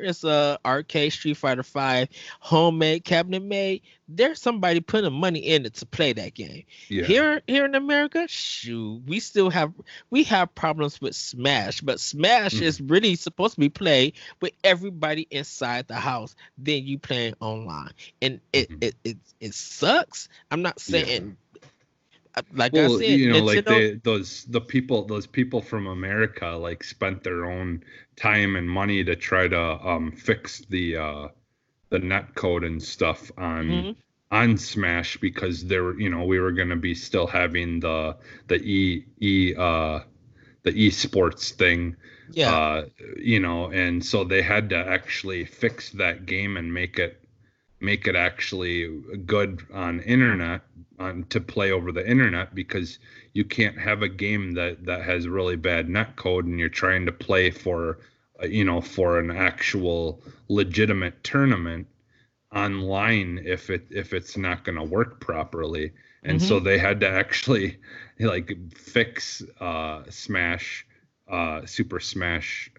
is a arcade Street Fighter 5 homemade cabinet made, there's somebody putting money in it to play that game. Yeah. Here in America, shoot, we have problems with Smash, but Smash is really supposed to be played with everybody inside the house. Then you playing online, and it sucks. I'm not saying. Like I said, like those people from America like spent their own time and money to try to fix the net code and stuff on on Smash because there were, we were going to be still having the esports thing, Yeah. and so they had to actually fix that game and make it actually good on internet, to play over the internet, because you can't have a game that has really bad netcode and you're trying to play for for an actual legitimate tournament online if it's not going to work properly. And so they had to actually like fix Smash, Super Smash,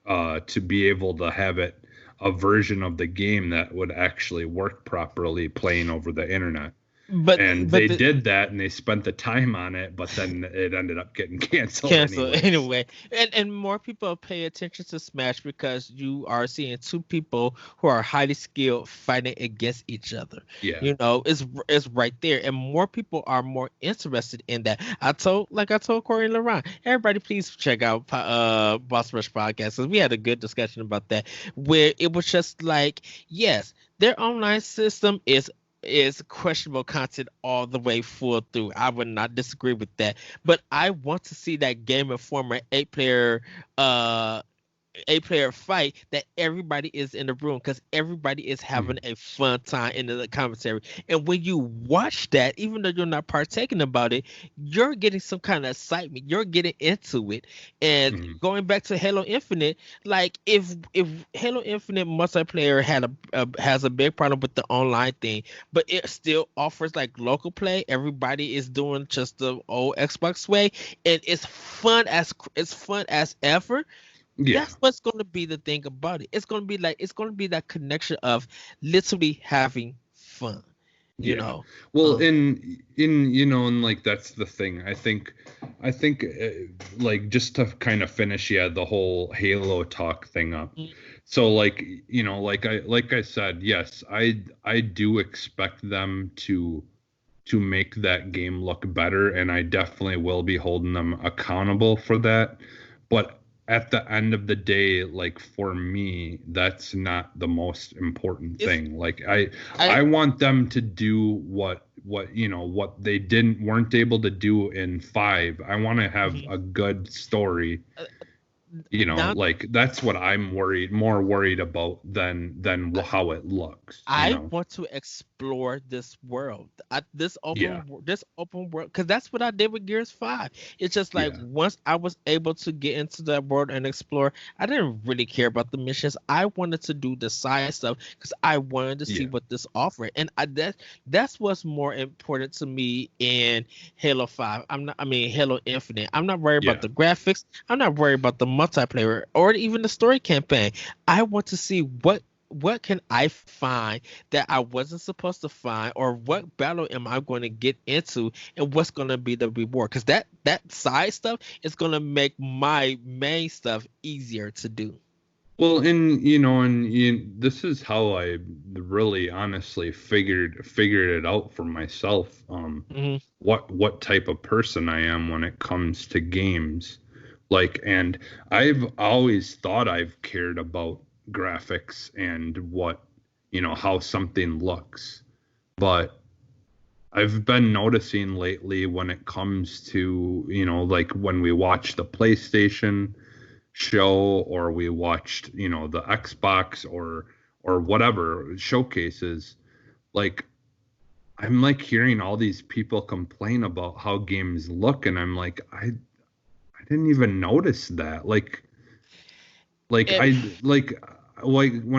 to be able to have it a version of the game that would actually work properly playing over the internet. And they did that, and they spent the time on it, but then it ended up getting canceled anyway. And more people pay attention to Smash because you are seeing two people who are highly skilled fighting against each other. Yeah. It's right there, and more people are more interested in that. I told Corey and LaRon, everybody please check out Boss Rush podcast, because we had a good discussion about that, where it was just like, yes, their online system is questionable content all the way full through. I would not disagree with that, but I want to see that Game Informer 8-player fight that everybody is in the room, because everybody is having a fun time in the commentary. And when you watch that, even though you're not partaking about it, you're getting some kind of excitement. You're getting into it. And going back to Halo Infinite, like if Halo Infinite multiplayer has a big problem with the online thing, but it still offers like local play, everybody is doing just the old Xbox way, and it's fun as ever. Yeah. That's what's going to be the thing about it. It's going to be that connection of literally having fun. You know. Well, and like that's the thing. I think like, just to kind of finish the whole Halo talk thing up. So like, like I said, yes, I do expect them to make that game look better, and I definitely will be holding them accountable for that. But at the end of the day, like, for me, that's not the most important thing. Like, I want them to do what they weren't able to do in 5. I want to have a good story. Like, that's what I'm more worried about than how it looks. I want to explore this world, this open world, because that's what I did with Gears 5. It's just like, once I was able to get into that world and explore, I didn't really care about the missions. I wanted to do the side stuff because I wanted to see what this offered, and that's what's more important to me in Halo 5. Halo Infinite. I'm not worried about the graphics. I'm not worried about the multiplayer or even the story campaign. I want to see what can I find that I wasn't supposed to find, or what battle am I going to get into, and what's going to be the reward, because that side stuff is going to make my main stuff easier to do. Well, and this is how I really honestly figured it out for myself, what type of person I am when it comes to games. Like, and I've always thought I've cared about graphics and what, how something looks. But I've been noticing lately, when it comes to, like when we watch the PlayStation show, or we watched, the Xbox or whatever showcases, like, I'm like hearing all these people complain about how games look, and I'm like, I didn't even notice that. Like when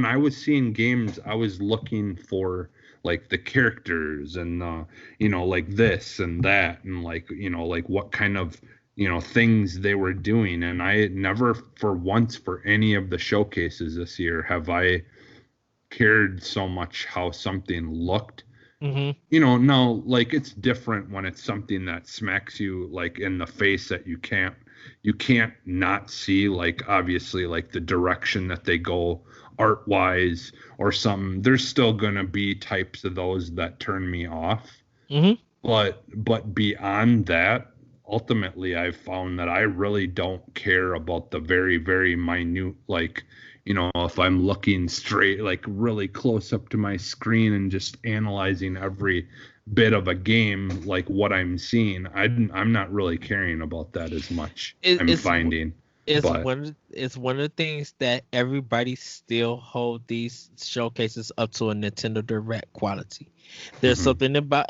I was seeing games, I was looking for like the characters and like this and that, and like what kind of things they were doing. And I never for once for any of the showcases this year have I cared so much how something looked. Now, like, it's different when it's something that smacks you like in the face that you can't not see, like, obviously, like the direction that they go art wise or something. There's still gonna be types of those that turn me off. But beyond that, ultimately, I've found that I really don't care about the very, very minute, like, if I'm looking straight, like really close up to my screen and just analyzing every bit of a game, like what I'm seeing, I'm not really caring about that as much. It, I'm it's finding, but it's one of the things that everybody still hold these showcases up to a Nintendo Direct quality. There's mhm. something about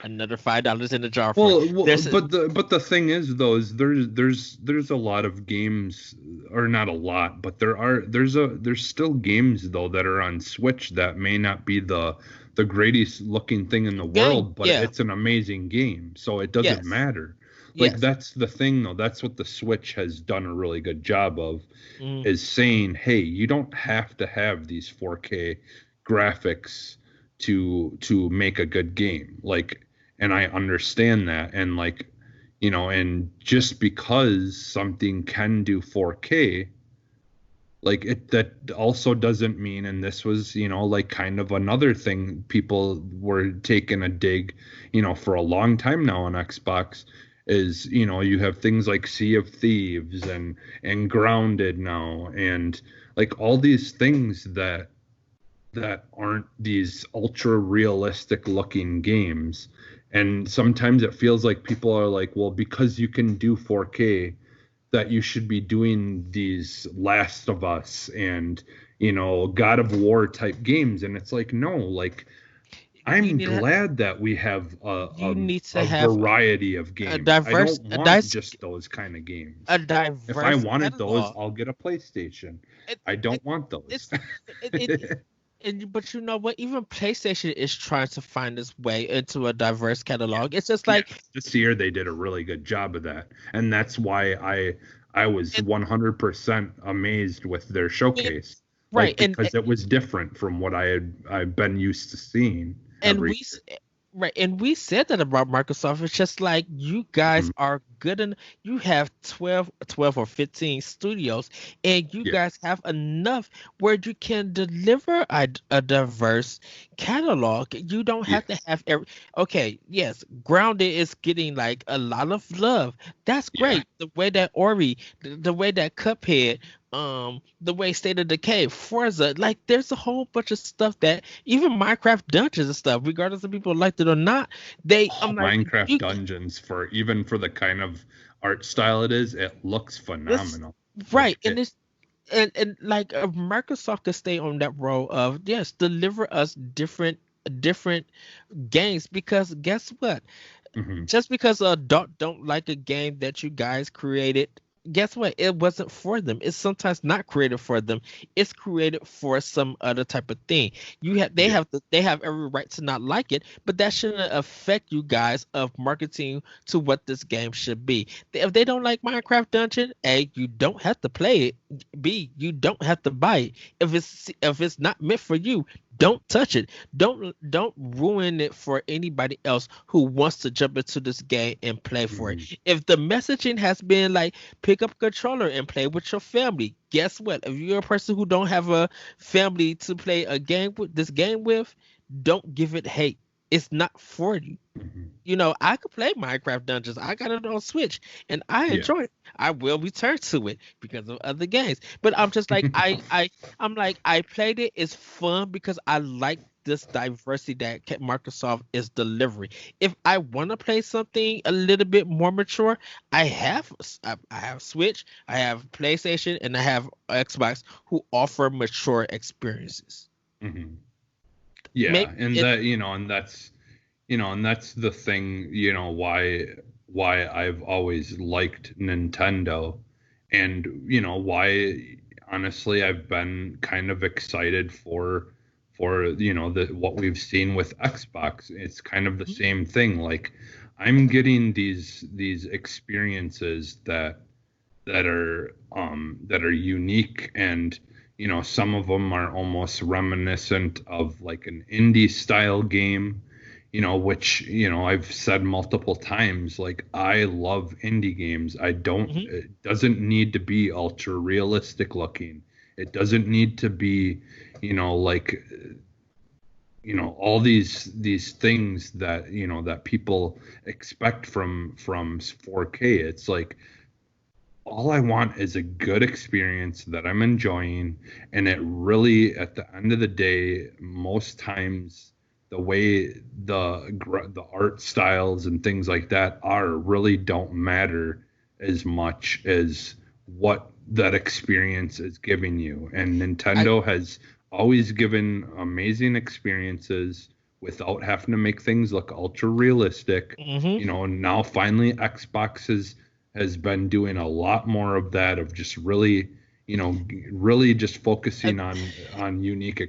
another $5 in the jar for Well, it. There's but the thing is though is there's a lot of games, or not a lot, but there's still games though that are on Switch that may not be the greatest looking thing in the game. world, but Yeah. it's an amazing game, so it doesn't Yes. matter. Like Yes. that's the thing though. That's what the Switch has done a really good job of, Mm, is saying, hey, you don't have to have these 4K graphics to make a good game. Like, and I understand that, and like, and just because something can do 4K, like that also doesn't mean, and this was, like kind of another thing people were taking a dig, for a long time now on Xbox, is, you have things like Sea of Thieves and Grounded now, and like all these things that aren't these ultra realistic looking games. And sometimes it feels like people are like, well, because you can do 4K, that you should be doing these Last of Us and, God of War type games. And it's like, no, like, you I'm need to, glad that we have you need to a have variety of a games. I diverse don't a want dice just those kind of games. a If I diverse wanted those, catalog. I'll get a PlayStation. It, I don't it, want those. it's but you know what? Even PlayStation is trying to find its way into a diverse catalog. It's just Yeah, like this year they did a really good job of that, and that's why I was it, 100% amazed with their it- showcase, right, like because it was different from what I've been used to seeing and every we right, and we said that about Microsoft. It's just like you guys year. are good and you have 12 or 15 studios, and you Yeah, guys have enough where you can deliver a diverse catalog. You don't yeah, have to have every. Okay, yes, Grounded is getting like a lot of love. That's yeah. great. The way that Ori, the way that Cuphead, the way State of Decay, Forza, like there's a whole bunch of stuff that even Minecraft Dungeons and stuff, regardless of people liked it or not, Oh, I'm like, Minecraft you Dungeons, for the kind of art style it is, it looks this phenomenal. right, Like and it, this and like Microsoft could stay on that role of yes, deliver us different games because guess what? mhm, Just because a adult don't like a game that you guys created, guess what? It wasn't for them. It's sometimes not created for them. It's created for some other type of thing. yeah, They have every right to not like it, but that shouldn't affect you guys of marketing to what this game should be. If they don't like Minecraft Dungeon, A, you don't have to play it. B, you don't have to buy it. If it's not meant for you, don't touch it. Don't ruin it for anybody else who wants to jump into this game and play for it. mhm, If the messaging has been like pick up a controller and play with your family, guess what? If you're a person who don't have a family to play a game with this game with, don't give it hate. It's not for you. mhm. I could play Minecraft Dungeons. I got it on Switch and I Yeah. enjoy it. I will return to it because of other games. But I'm just like I'm like I played it. It's fun because I like this diversity that Microsoft is delivering. If I want to play something a little bit more mature, I have Switch, I have PlayStation, and I have Xbox who offer mature experiences. Mhm. Yeah, Maybe and it. that, and that's the thing, why I've always liked Nintendo, and why honestly I've been kind of excited for the what we've seen with Xbox. It's kind of the same thing. Like, I'm getting these experiences that are unique, and some of them are almost reminiscent of like an indie style game, which I've said multiple times, like I love indie games. I don't Mhm. It doesn't need to be ultra realistic looking. It doesn't need to be like all these things that that people expect from 4K. It's like, all I want is a good experience that I'm enjoying. And it really, at the end of the day, most times the way the art styles and things like that are really don't matter as much as what that experience is giving you. And I Nintendo has always given amazing experiences without having to make things look ultra realistic. hmm And now finally Xbox has been doing a lot more of that, of just really, really just focusing on unique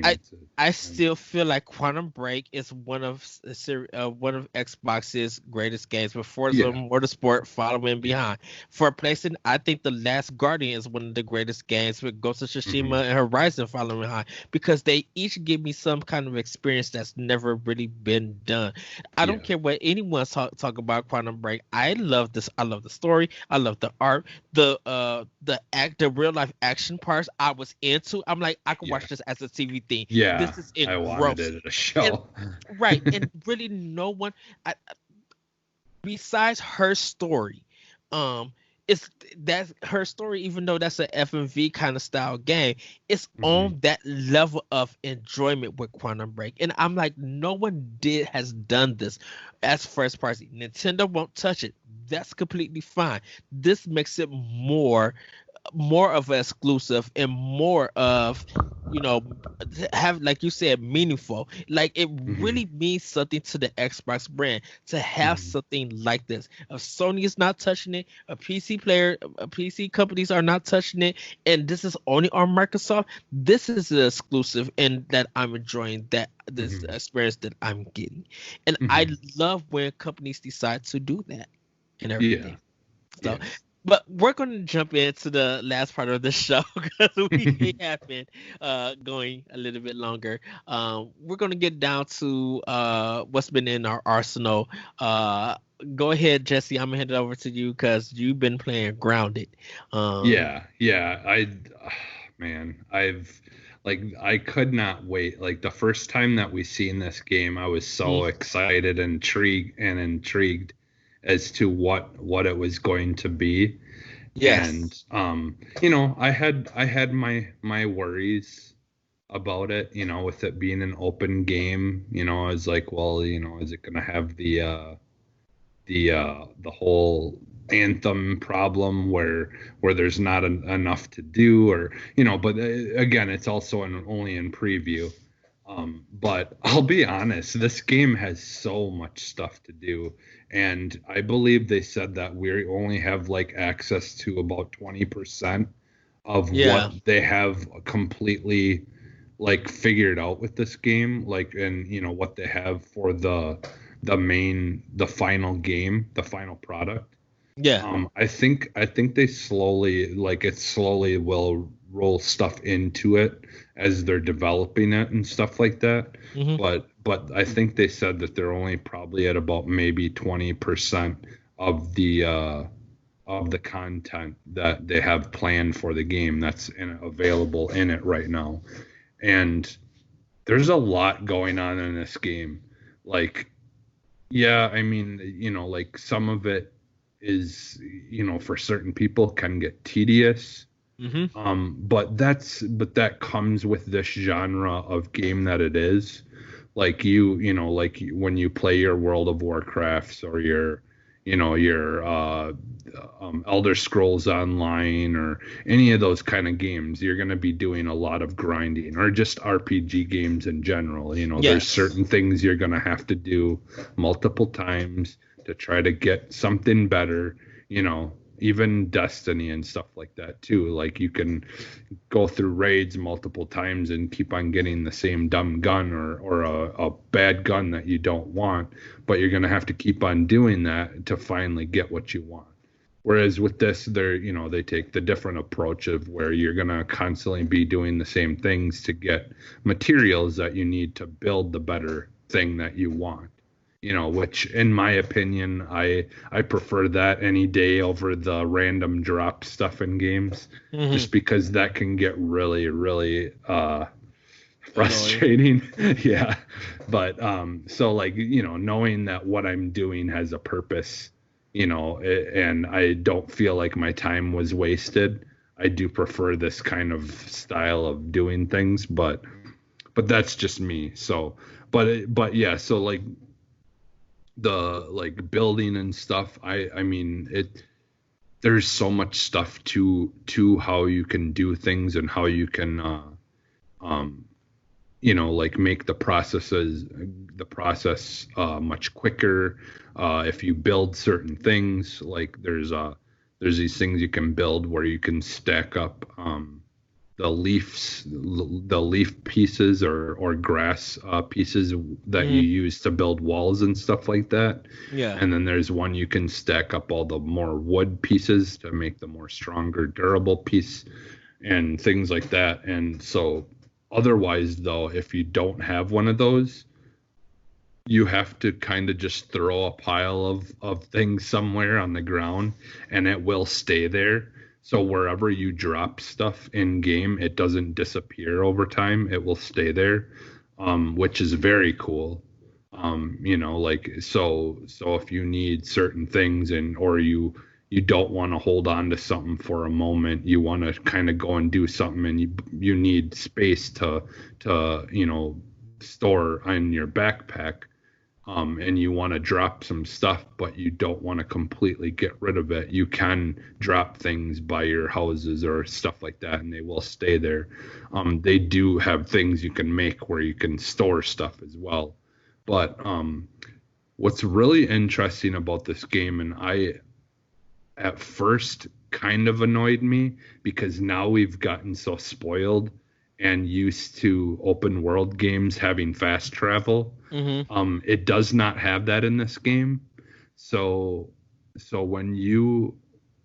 I experiences. I And still feel like Quantum Break is one of Xbox's greatest games, with Forza yeah, Motorsport following yeah, behind. For PlayStation, I think The Last Guardian is one of the greatest games, with Ghost of hmm Tsushima and Horizon following behind, because they each give me some kind of experience that's never really been done. I don't yeah, care what anyone talk about Quantum Break. I love this. I love the story. I love the art, the real life action parts I was into. I'm like, I could yeah, watch this as a TV thing. yeah. This is I wanted engrossing. it at a And show. right, and really no one besides her story, um it's that's her story, even though that's a FMV kind of style game, it's hmm on that level of enjoyment with Quantum Break. And I'm like, no one did has done this as first party. Nintendo won't touch it. That's completely fine. This makes it more of an exclusive, and more of, you know have, like you said, meaningful. Like, it hmm really means something to the Xbox brand to have hmm something like this. If Sony is not touching it, a PC companies are not touching it, and this is only on Microsoft, this is an exclusive, and that I'm enjoying, that this hmm experience that I'm getting. And I hmm love when companies decide to do that and Yeah, everything. So, yeah. but we're going to jump into the last part of the show because we have been going a little bit longer. We're going to get down to what's been in our arsenal. Go ahead, Jesse. I'm gonna hand it over to you because you've been playing Grounded. Um, Yeah, yeah. Man, I could not wait. Like the first time that we seen this game, I was so mhm. excited and intrigued as to what it was going to be. And Yes. I had my worries about it, with it being an open game. I was like, well, is it gonna have the whole anthem problem where there's not enough to do, or but again, it's also only in preview. But I'll be honest, this game has so much stuff to do, and I believe they said that we only have like access to about 20% of Yeah. what they have completely like figured out with this game, like, and what they have for the final game, the final product. Yeah. I think they slowly, like, it slowly will roll stuff into it as they're developing it and stuff like that. hmm But I think they said that they're only probably at about maybe 20% of the content that they have planned for the game that's available in it right now. And there's a lot going on in this game. Like, yeah, I mean, like some of it is, for certain people can get tedious. hmm But that comes with this genre of game that it is. Like when you play your World of Warcrafts, or your Elder Scrolls Online, or any of those kind of games, you're going to be doing a lot of grinding, or just RPG games in general. There's Yes. certain things you're going to have to do multiple times to try to get something better. Even Destiny and stuff like that too. Like, you can go through raids multiple times and keep on getting the same dumb gun, or a bad gun that you don't want, but you're going to have to keep on doing that to finally get what you want. Whereas with this, they take the different approach of where you're going to constantly be doing the same things to get materials that you need to build the better thing that you want. Which in my opinion, I prefer that any day over the random drop stuff in games, hmm just because that can get really, really Annoying. frustrating. Yeah. But so, like, knowing that what I'm doing has a purpose, and I don't feel like my time was wasted. I do prefer this kind of style of doing things, but that's just me. So, but yeah, so like the like building and stuff, I mean it there's so much stuff to how you can do things and how you can um like make the process much quicker if you build certain things. Like there's these things you can build where you can stack up the leaf pieces or grass pieces that you use to build walls and stuff like that. Yeah. And then there's one you can stack up all the more wood pieces to make the more stronger, durable piece and things like that. And so otherwise, though, if you don't have one of those, you have to kind of just throw a pile of things somewhere on the ground and it will stay there. So wherever you drop stuff in game, it doesn't disappear over time. It will stay there, which is very cool. Like so if you need certain things or you don't want to hold on to something for a moment, you want to kind of go and do something and you need space to store in your backpack, and you want to drop some stuff, but you don't want to completely get rid of it, you can drop things by your houses or stuff like that, and they will stay there. They do have things you can make where you can store stuff as well. But what's really interesting about this game, and I at first kind of annoyed me because now we've gotten so spoiled and used to open world games having fast travel. It does not have that in this game. So when you,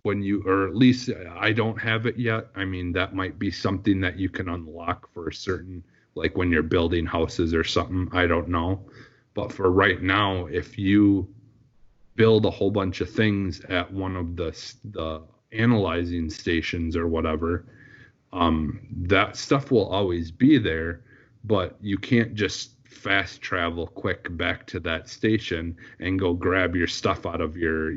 or at least I don't have it yet. I mean, that might be something that you can unlock for a certain, like when you're building houses or something. I don't know. But for right now, if you build a whole bunch of things at one of the analyzing stations or whatever, that stuff will always be there, but you can't just fast travel quick back to that station and go grab your stuff out of your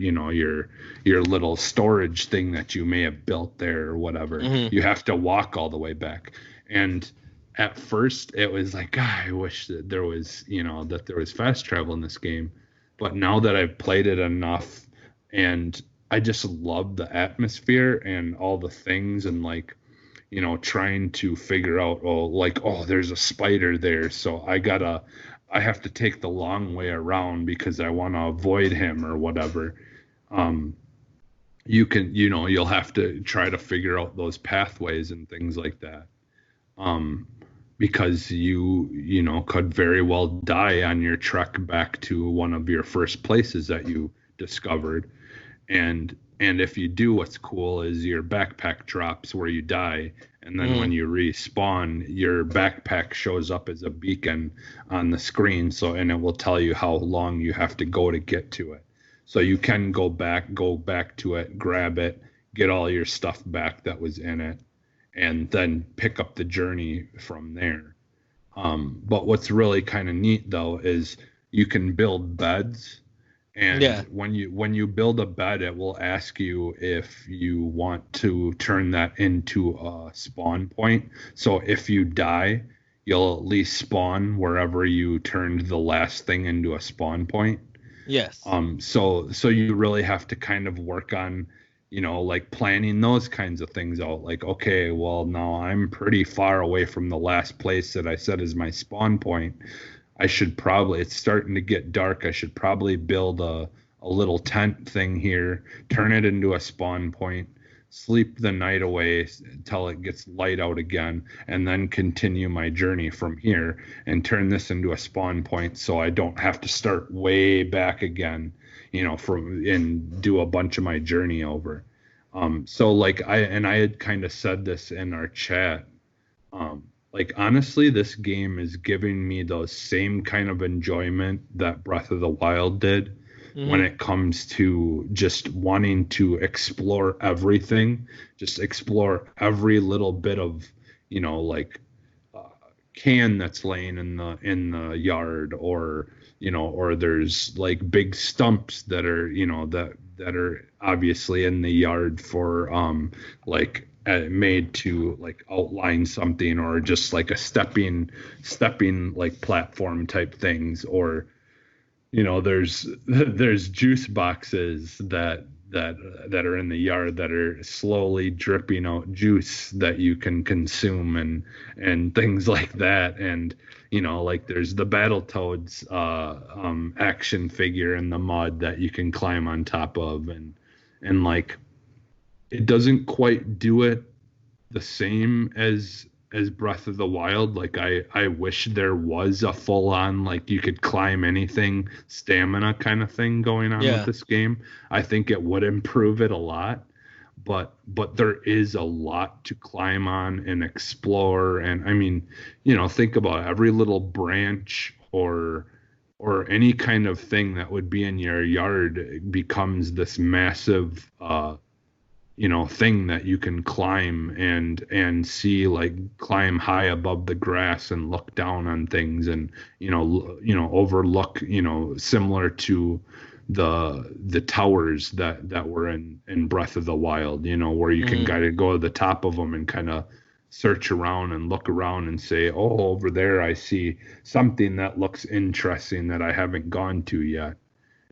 little storage thing that you may have built there or whatever. You have to walk all the way back. And at first it was like, God, I wish that there was fast travel in this game. But now that I've played it enough, and I just love the atmosphere and all the things, and like, trying to figure out, there's a spider there, so I have to take the long way around because I want to avoid him or whatever. You'll have to try to figure out those pathways and things like that. Because you could very well die on your trek back to one of your first places that you discovered. And if you do, what's cool is your backpack drops where you die. And then when you respawn, your backpack shows up as a beacon on the screen. And it will tell you how long you have to go to get to it. So you can go back to it, grab it, get all your stuff back that was in it, and then pick up the journey from there. But what's really kind of neat, though, is you can build beds. And when you build a bed, it will ask you if you want to turn that into a spawn point. So if you die, you'll at least spawn wherever you turned the last thing into a spawn point. Yes. So you really have to kind of work on, like planning those kinds of things out. Like, okay, well, now I'm pretty far away from the last place that I said is my spawn point. It's starting to get dark. I should probably build a little tent thing here, turn it into a spawn point, sleep the night away until it gets light out again, and then continue my journey from here and turn this into a spawn point so I don't have to start way back again, and do a bunch of my journey over. So like I had kind of said this in our chat, like, honestly, this game is giving me those same kind of enjoyment that Breath of the Wild did when it comes to just wanting to explore everything, just explore every little bit of, can that's laying in the yard, or or there's like big stumps that are that are obviously in the yard for like made to like outline something, or just like a stepping like platform type things, or there's juice boxes that are in the yard that are slowly dripping out juice that you can consume, and things like that. And like there's the Battletoads action figure in the mud that you can climb on top of, and like it doesn't quite do it the same as Breath of the Wild. Like I wish there was a full on like you could climb anything stamina kind of thing going on with this game. I think it would improve it a lot. But there is a lot to climb on and explore. And I mean, think about every little branch or any kind of thing that would be in your yard becomes this massive thing that you can climb and see, like climb high above the grass and look down on things, and overlook, similar to the towers that were in Breath of the Wild, where you can kind of go to the top of them and kind of search around and look around and say, oh, over there I see something that looks interesting that I haven't gone to yet,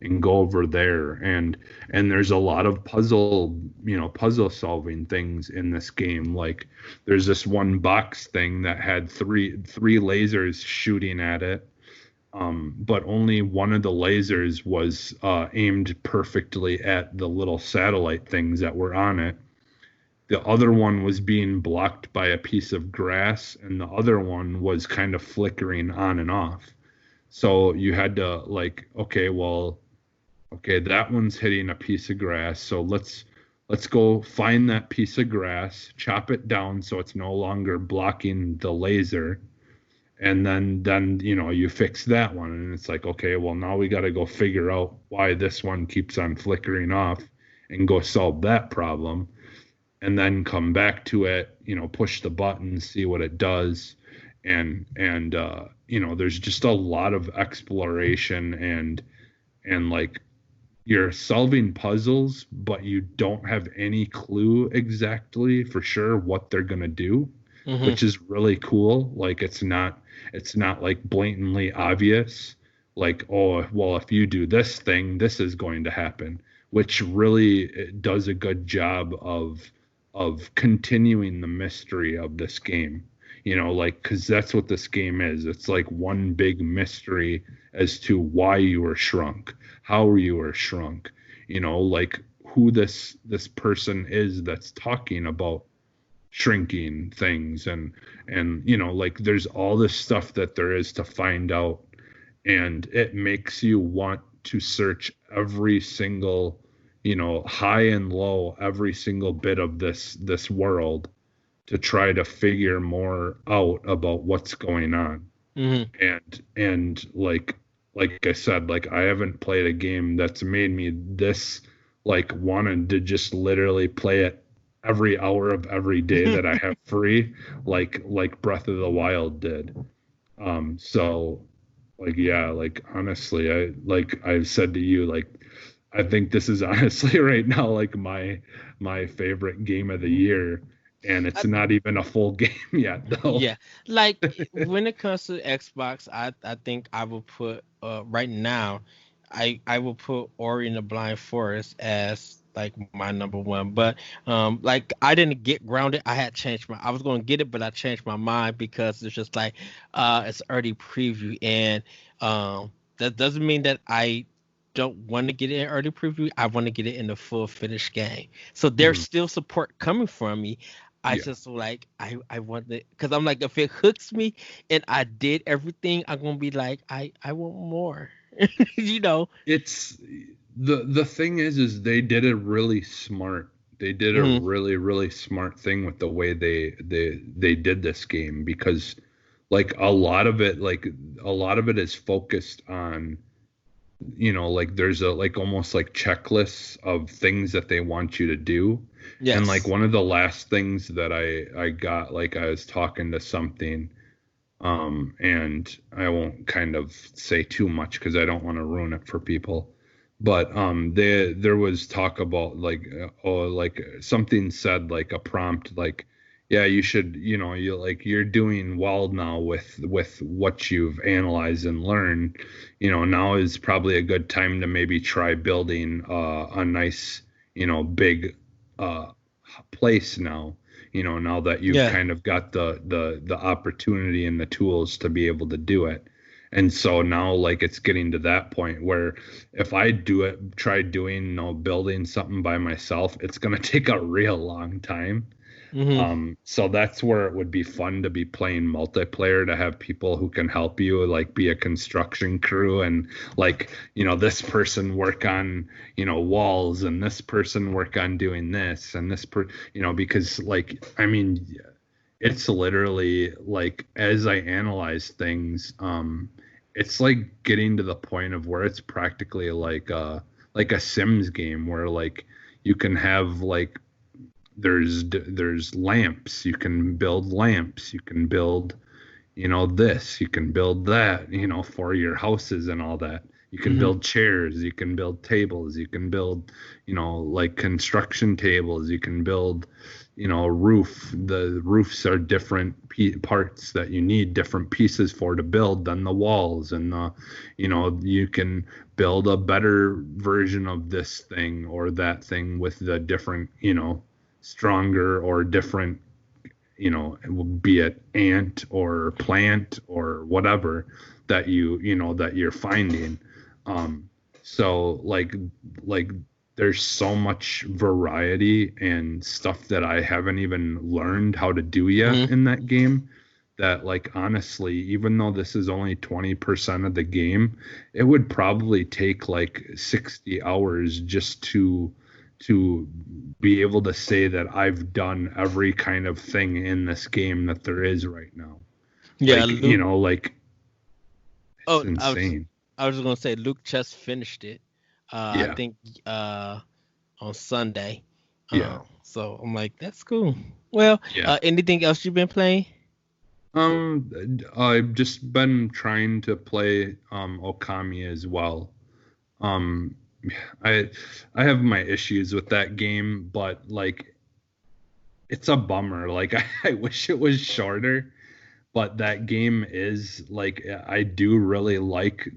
and go over there. And there's a lot of puzzle solving things in this game. Like there's this one box thing that had three lasers shooting at it, but only one of the lasers was aimed perfectly at the little satellite things that were on it. The other one was being blocked by a piece of grass, and the other one was kind of flickering on and off. So you had to like, okay, that one's hitting a piece of grass, so let's go find that piece of grass, chop it down so it's no longer blocking the laser, and then you fix that one. And it's like, okay, well, now we got to go figure out why this one keeps on flickering off and go solve that problem, and then come back to it, push the button, see what it does. And there's just a lot of exploration, and like you're solving puzzles, but you don't have any clue exactly for sure what they're going to do, which is really cool. Like it's not like blatantly obvious, like, oh, well, if you do this thing, this is going to happen, which really does a good job of continuing the mystery of this game. Like, because that's what this game is. It's like one big mystery as to why you were shrunk, how you were shrunk, like who this person is that's talking about shrinking things, and like there's all this stuff that there is to find out, and it makes you want to search every single, high and low, every single bit of this world to try to figure more out about what's going on. And like I said, like I haven't played a game that's made me this like wanted to just literally play it every hour of every day that I have free, like Breath of the Wild did. So like, yeah, like honestly, I've said to you, like I think this is honestly right now like my favorite game of the year. And it's not even a full game yet, though. Yeah, like when it comes to Xbox, I think I will put right now, I will put Ori and the Blind Forest as like my number one. But like I didn't get Grounded. I was going to get it, but I changed my mind because it's just like it's early preview, and that doesn't mean that I don't want to get it in early preview. I want to get it in the full finished game. So there's still support coming from me. I just like I want it, because I'm like, if it hooks me and I did everything, I'm gonna be like, I want more. It's the thing is they did a really smart. They did a really, really smart thing with the way they did this game, because like a lot of it is focused on, like there's a like almost like checklists of things that they want you to do. And like one of the last things that I got, like I was talking to something, And I won't kind of say too much because I don't want to ruin it for people. But there was talk about like something said like a prompt like, yeah, you should, you're doing well now with what you've analyzed and learned. Now is probably a good time to maybe try building a nice, big uh place now. Now that you've Yeah. kind of got the opportunity and the tools to be able to do it. And so now like it's getting to that point where if I try doing, building something by myself, it's going to take a real long time. Hmm. So that's where it would be fun to be playing multiplayer, to have people who can help you, like be a construction crew, and like, this person work on, walls, and this person work on doing this, and because like, I mean, it's literally like as I analyze things, it's like getting to the point of where it's practically like a Sims game where like you can have like there's lamps, you can build lamps, you can build this, you can build that, for your houses and all that. You can Hmm. build chairs, you can build tables, you can build like construction tables, you can build roof. The roofs are different parts that you need different pieces for to build than the walls, and you can build a better version of this thing or that thing with the different stronger or different, be it ant or plant or whatever that that you're finding. Um, so like there's so much variety and stuff that I haven't even learned how to do yet Hmm. in that game, that like honestly, even though this is only 20% of the game, it would probably take like 60 hours just to be able to say that I've done every kind of thing in this game that there is right now. Yeah, Like, Luke. like it's Oh, I was insane. I was gonna say Luke just finished it. I Yeah. think on Sunday. Yeah. So I'm like, that's cool. Well, Yeah. anything else you've been playing? I've just been trying to play Okami as well. Um I I have my issues with that game, but like it's a bummer. Like I wish it was shorter, but that game is like I do really like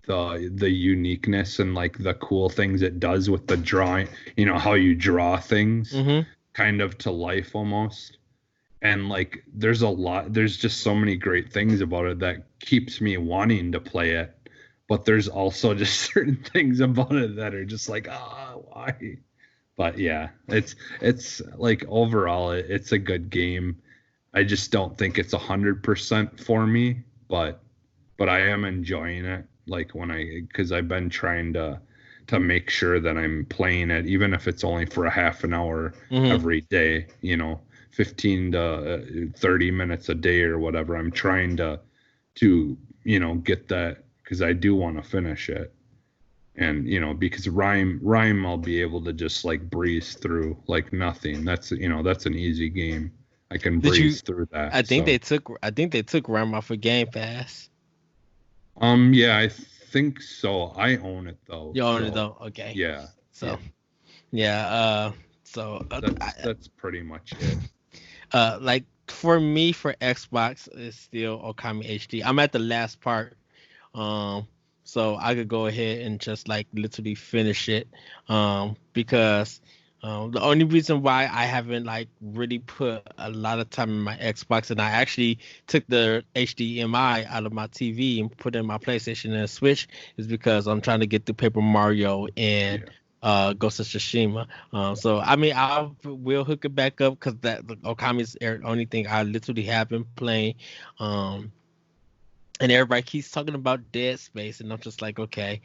the uniqueness and like the cool things it does with the drawing, how you draw things Mm-hmm. kind of to life almost. And like there's just so many great things about it that keeps me wanting to play it. But there's also just certain things about it that are just like, why? But yeah, it's like overall it's a good game. I just don't think it's 100% for me, but I am enjoying it. Like because I've been trying to make sure that I'm playing it, even if it's only for a half an hour Mm-hmm. every day, 15 to 30 minutes a day or whatever. I'm trying to get that because I do want to finish it. And because rhyme I'll be able to just like breeze through like nothing. That's an easy game. I can Did you? breeze through that. I think they took Ram off of Game Pass. Yeah, I think so. I own it though. You own it So though. Okay. yeah. Yeah. So yeah. So That's pretty much it. like for me for Xbox it's still Okami HD. I'm at the last part. Um, so I could go ahead and just like literally finish it. Because the only reason why I haven't like really put a lot of time in my Xbox, and I actually took the HDMI out of my TV and put it in my PlayStation and Switch, is because I'm trying to get through Paper Mario and Yeah. Ghost of Tsushima. So I mean, I will hook it back up because that the Okami is the only thing I literally have been playing. Um, and everybody keeps talking about Dead Space, and I'm just like, okay,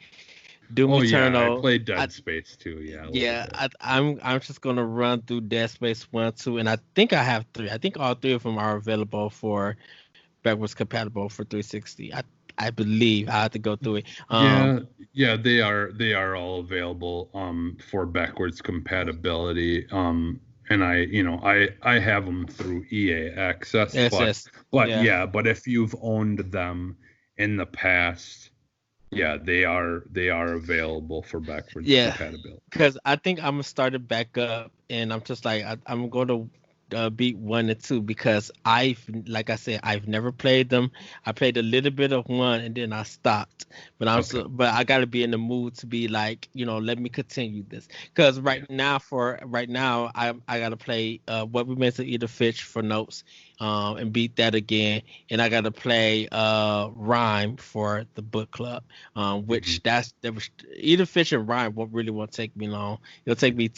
Doom Oh yeah, I Eternal. played I Dead Space too. Yeah, a little yeah, bit. I'm just gonna run through Dead Space 1, 2, and I think I have three. I think all three of them are available for backwards compatible for 360. I believe I have to go through it. Yeah, yeah, they are all available for backwards compatibility. and I have them through EA Access, SS. but Yeah. yeah, but if you've owned them in the past, yeah, they are available for backwards Yeah. compatibility. Because I think I'm gonna start it back up, and I'm just like I'm going to beat 1 and 2 because like I said, I've never played them. I played a little bit of 1 and then I stopped. But but I got to be in the mood to be like, let me continue this. Because right now, I got to play What Remains of Edith Finch for notes, and beat that again. And I got to play Rhyme for the book club, which Edith Finch and Rhyme won't take me long. It'll take me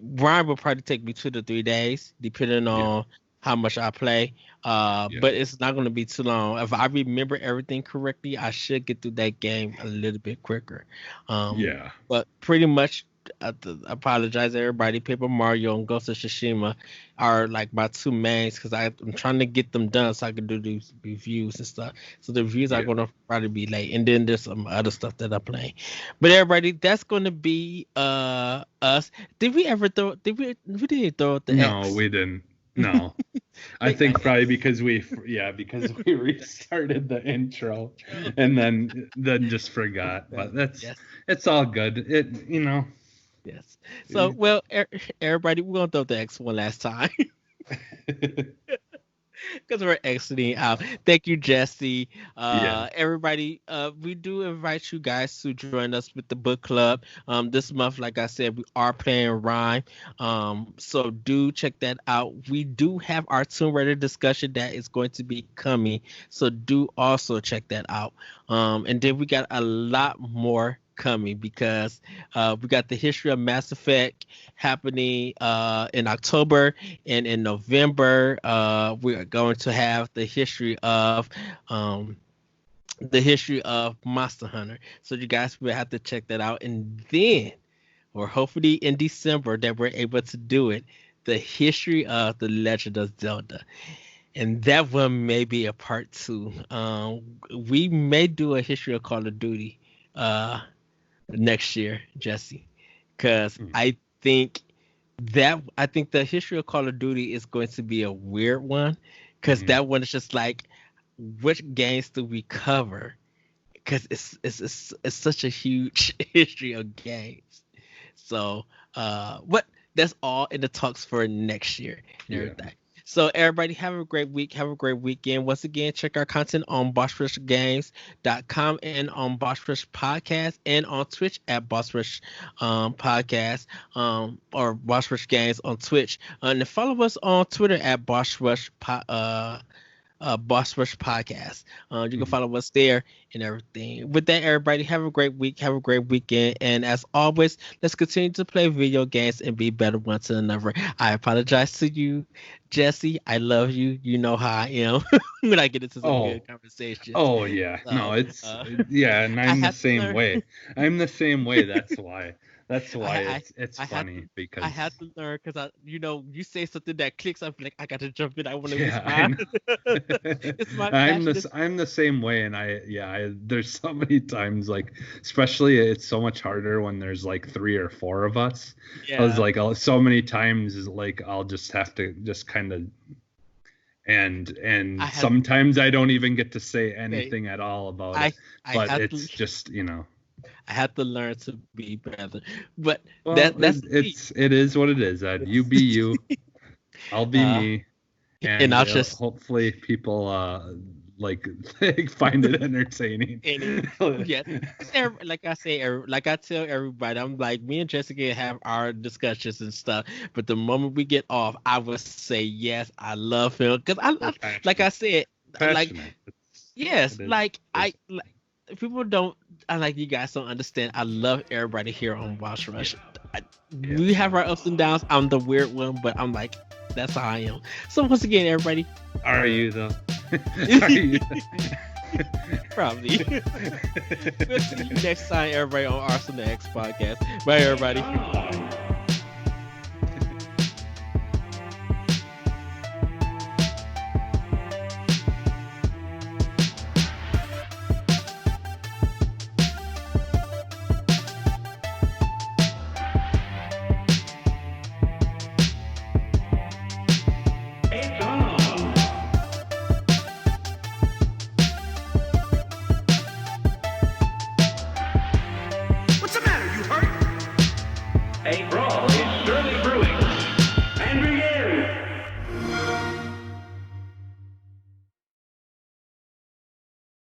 Rhyme will probably take me 2 to 3 days, depending on how much I play. But it's not going to be too long. If I remember everything correctly, I should get through that game a little bit quicker. But pretty much, I apologize to everybody. Paper Mario and Ghost of Tsushima are like my 2 mains because I'm trying to get them done so I can do these reviews and stuff. So the reviews are going to probably be late, and then there's some other stuff that I'm playing. But everybody, that's going to be us. Did we didn't throw out the X? No, we didn't. No. I think probably because we restarted the intro and then just forgot. But it's all good. Yes. So, well, everybody, we're going to throw the X one last time. Because we're exiting out. Thank you, Jesse. Everybody, we do invite you guys to join us with the book club. This month, like I said, we are playing Rhyme. So do check that out. We do have our Tomb Raider discussion that is going to be coming. So do also check that out. And then we got a lot more coming because we got the history of Mass Effect happening in October, and in November we are going to have the history of Monster Hunter. So you guys will have to check that out, and then, or hopefully in December that we're able to do it, the history of the Legend of Zelda. And that one may be a part 2. We may do a history of Call of Duty next year, Jesse, because I think the history of Call of Duty is going to be a weird one, because that one is just like, which games do we cover? Because it's such a huge history of games. So that's all in the talks for next year and everything. So everybody, have a great week. Have a great weekend. Once again, check our content on BossRushGames.com and on Boss Rush Podcast, and on Twitch at Boss Rush Podcast, or Boss Rush Games on Twitch. And follow us on Twitter at Boss Rush Podcast. You can follow us there and everything. With that, everybody, have a great week. Have a great weekend. And as always, let's continue to play video games and be better one to another. I apologize to you, Jesse. I love you. You know how I am when I get into some good conversation. Oh, yeah. No, it's, and I'm the same way. I'm the same way. That's why. That's why it's funny, because I have to learn, because you say something that clicks, I'm like, I got to jump in. I want to respond. It's my I'm the same way, and there's so many times, like, especially it's so much harder when there's like 3 or 4 of us. I was like, so many times is like I'll just have to just kind of. And sometimes I don't even get to say anything at all about it. But it's just I have to learn to be better, but it is what it is. You be you, I'll be me, and I'll just hopefully people like find it entertaining. Like I tell everybody, I'm like, me and Jessica have our discussions and stuff, but the moment we get off, I would say yes, I love him, because I like I said, passionate. People don't. I like you guys don't understand. I love everybody here on Boss Rush. We have our ups and downs. I'm the weird one, but I'm like, that's how I am. So once again, everybody. Are you though? Probably. We'll see you next time, everybody, on Arsenal X Podcast. Bye, everybody. A brawl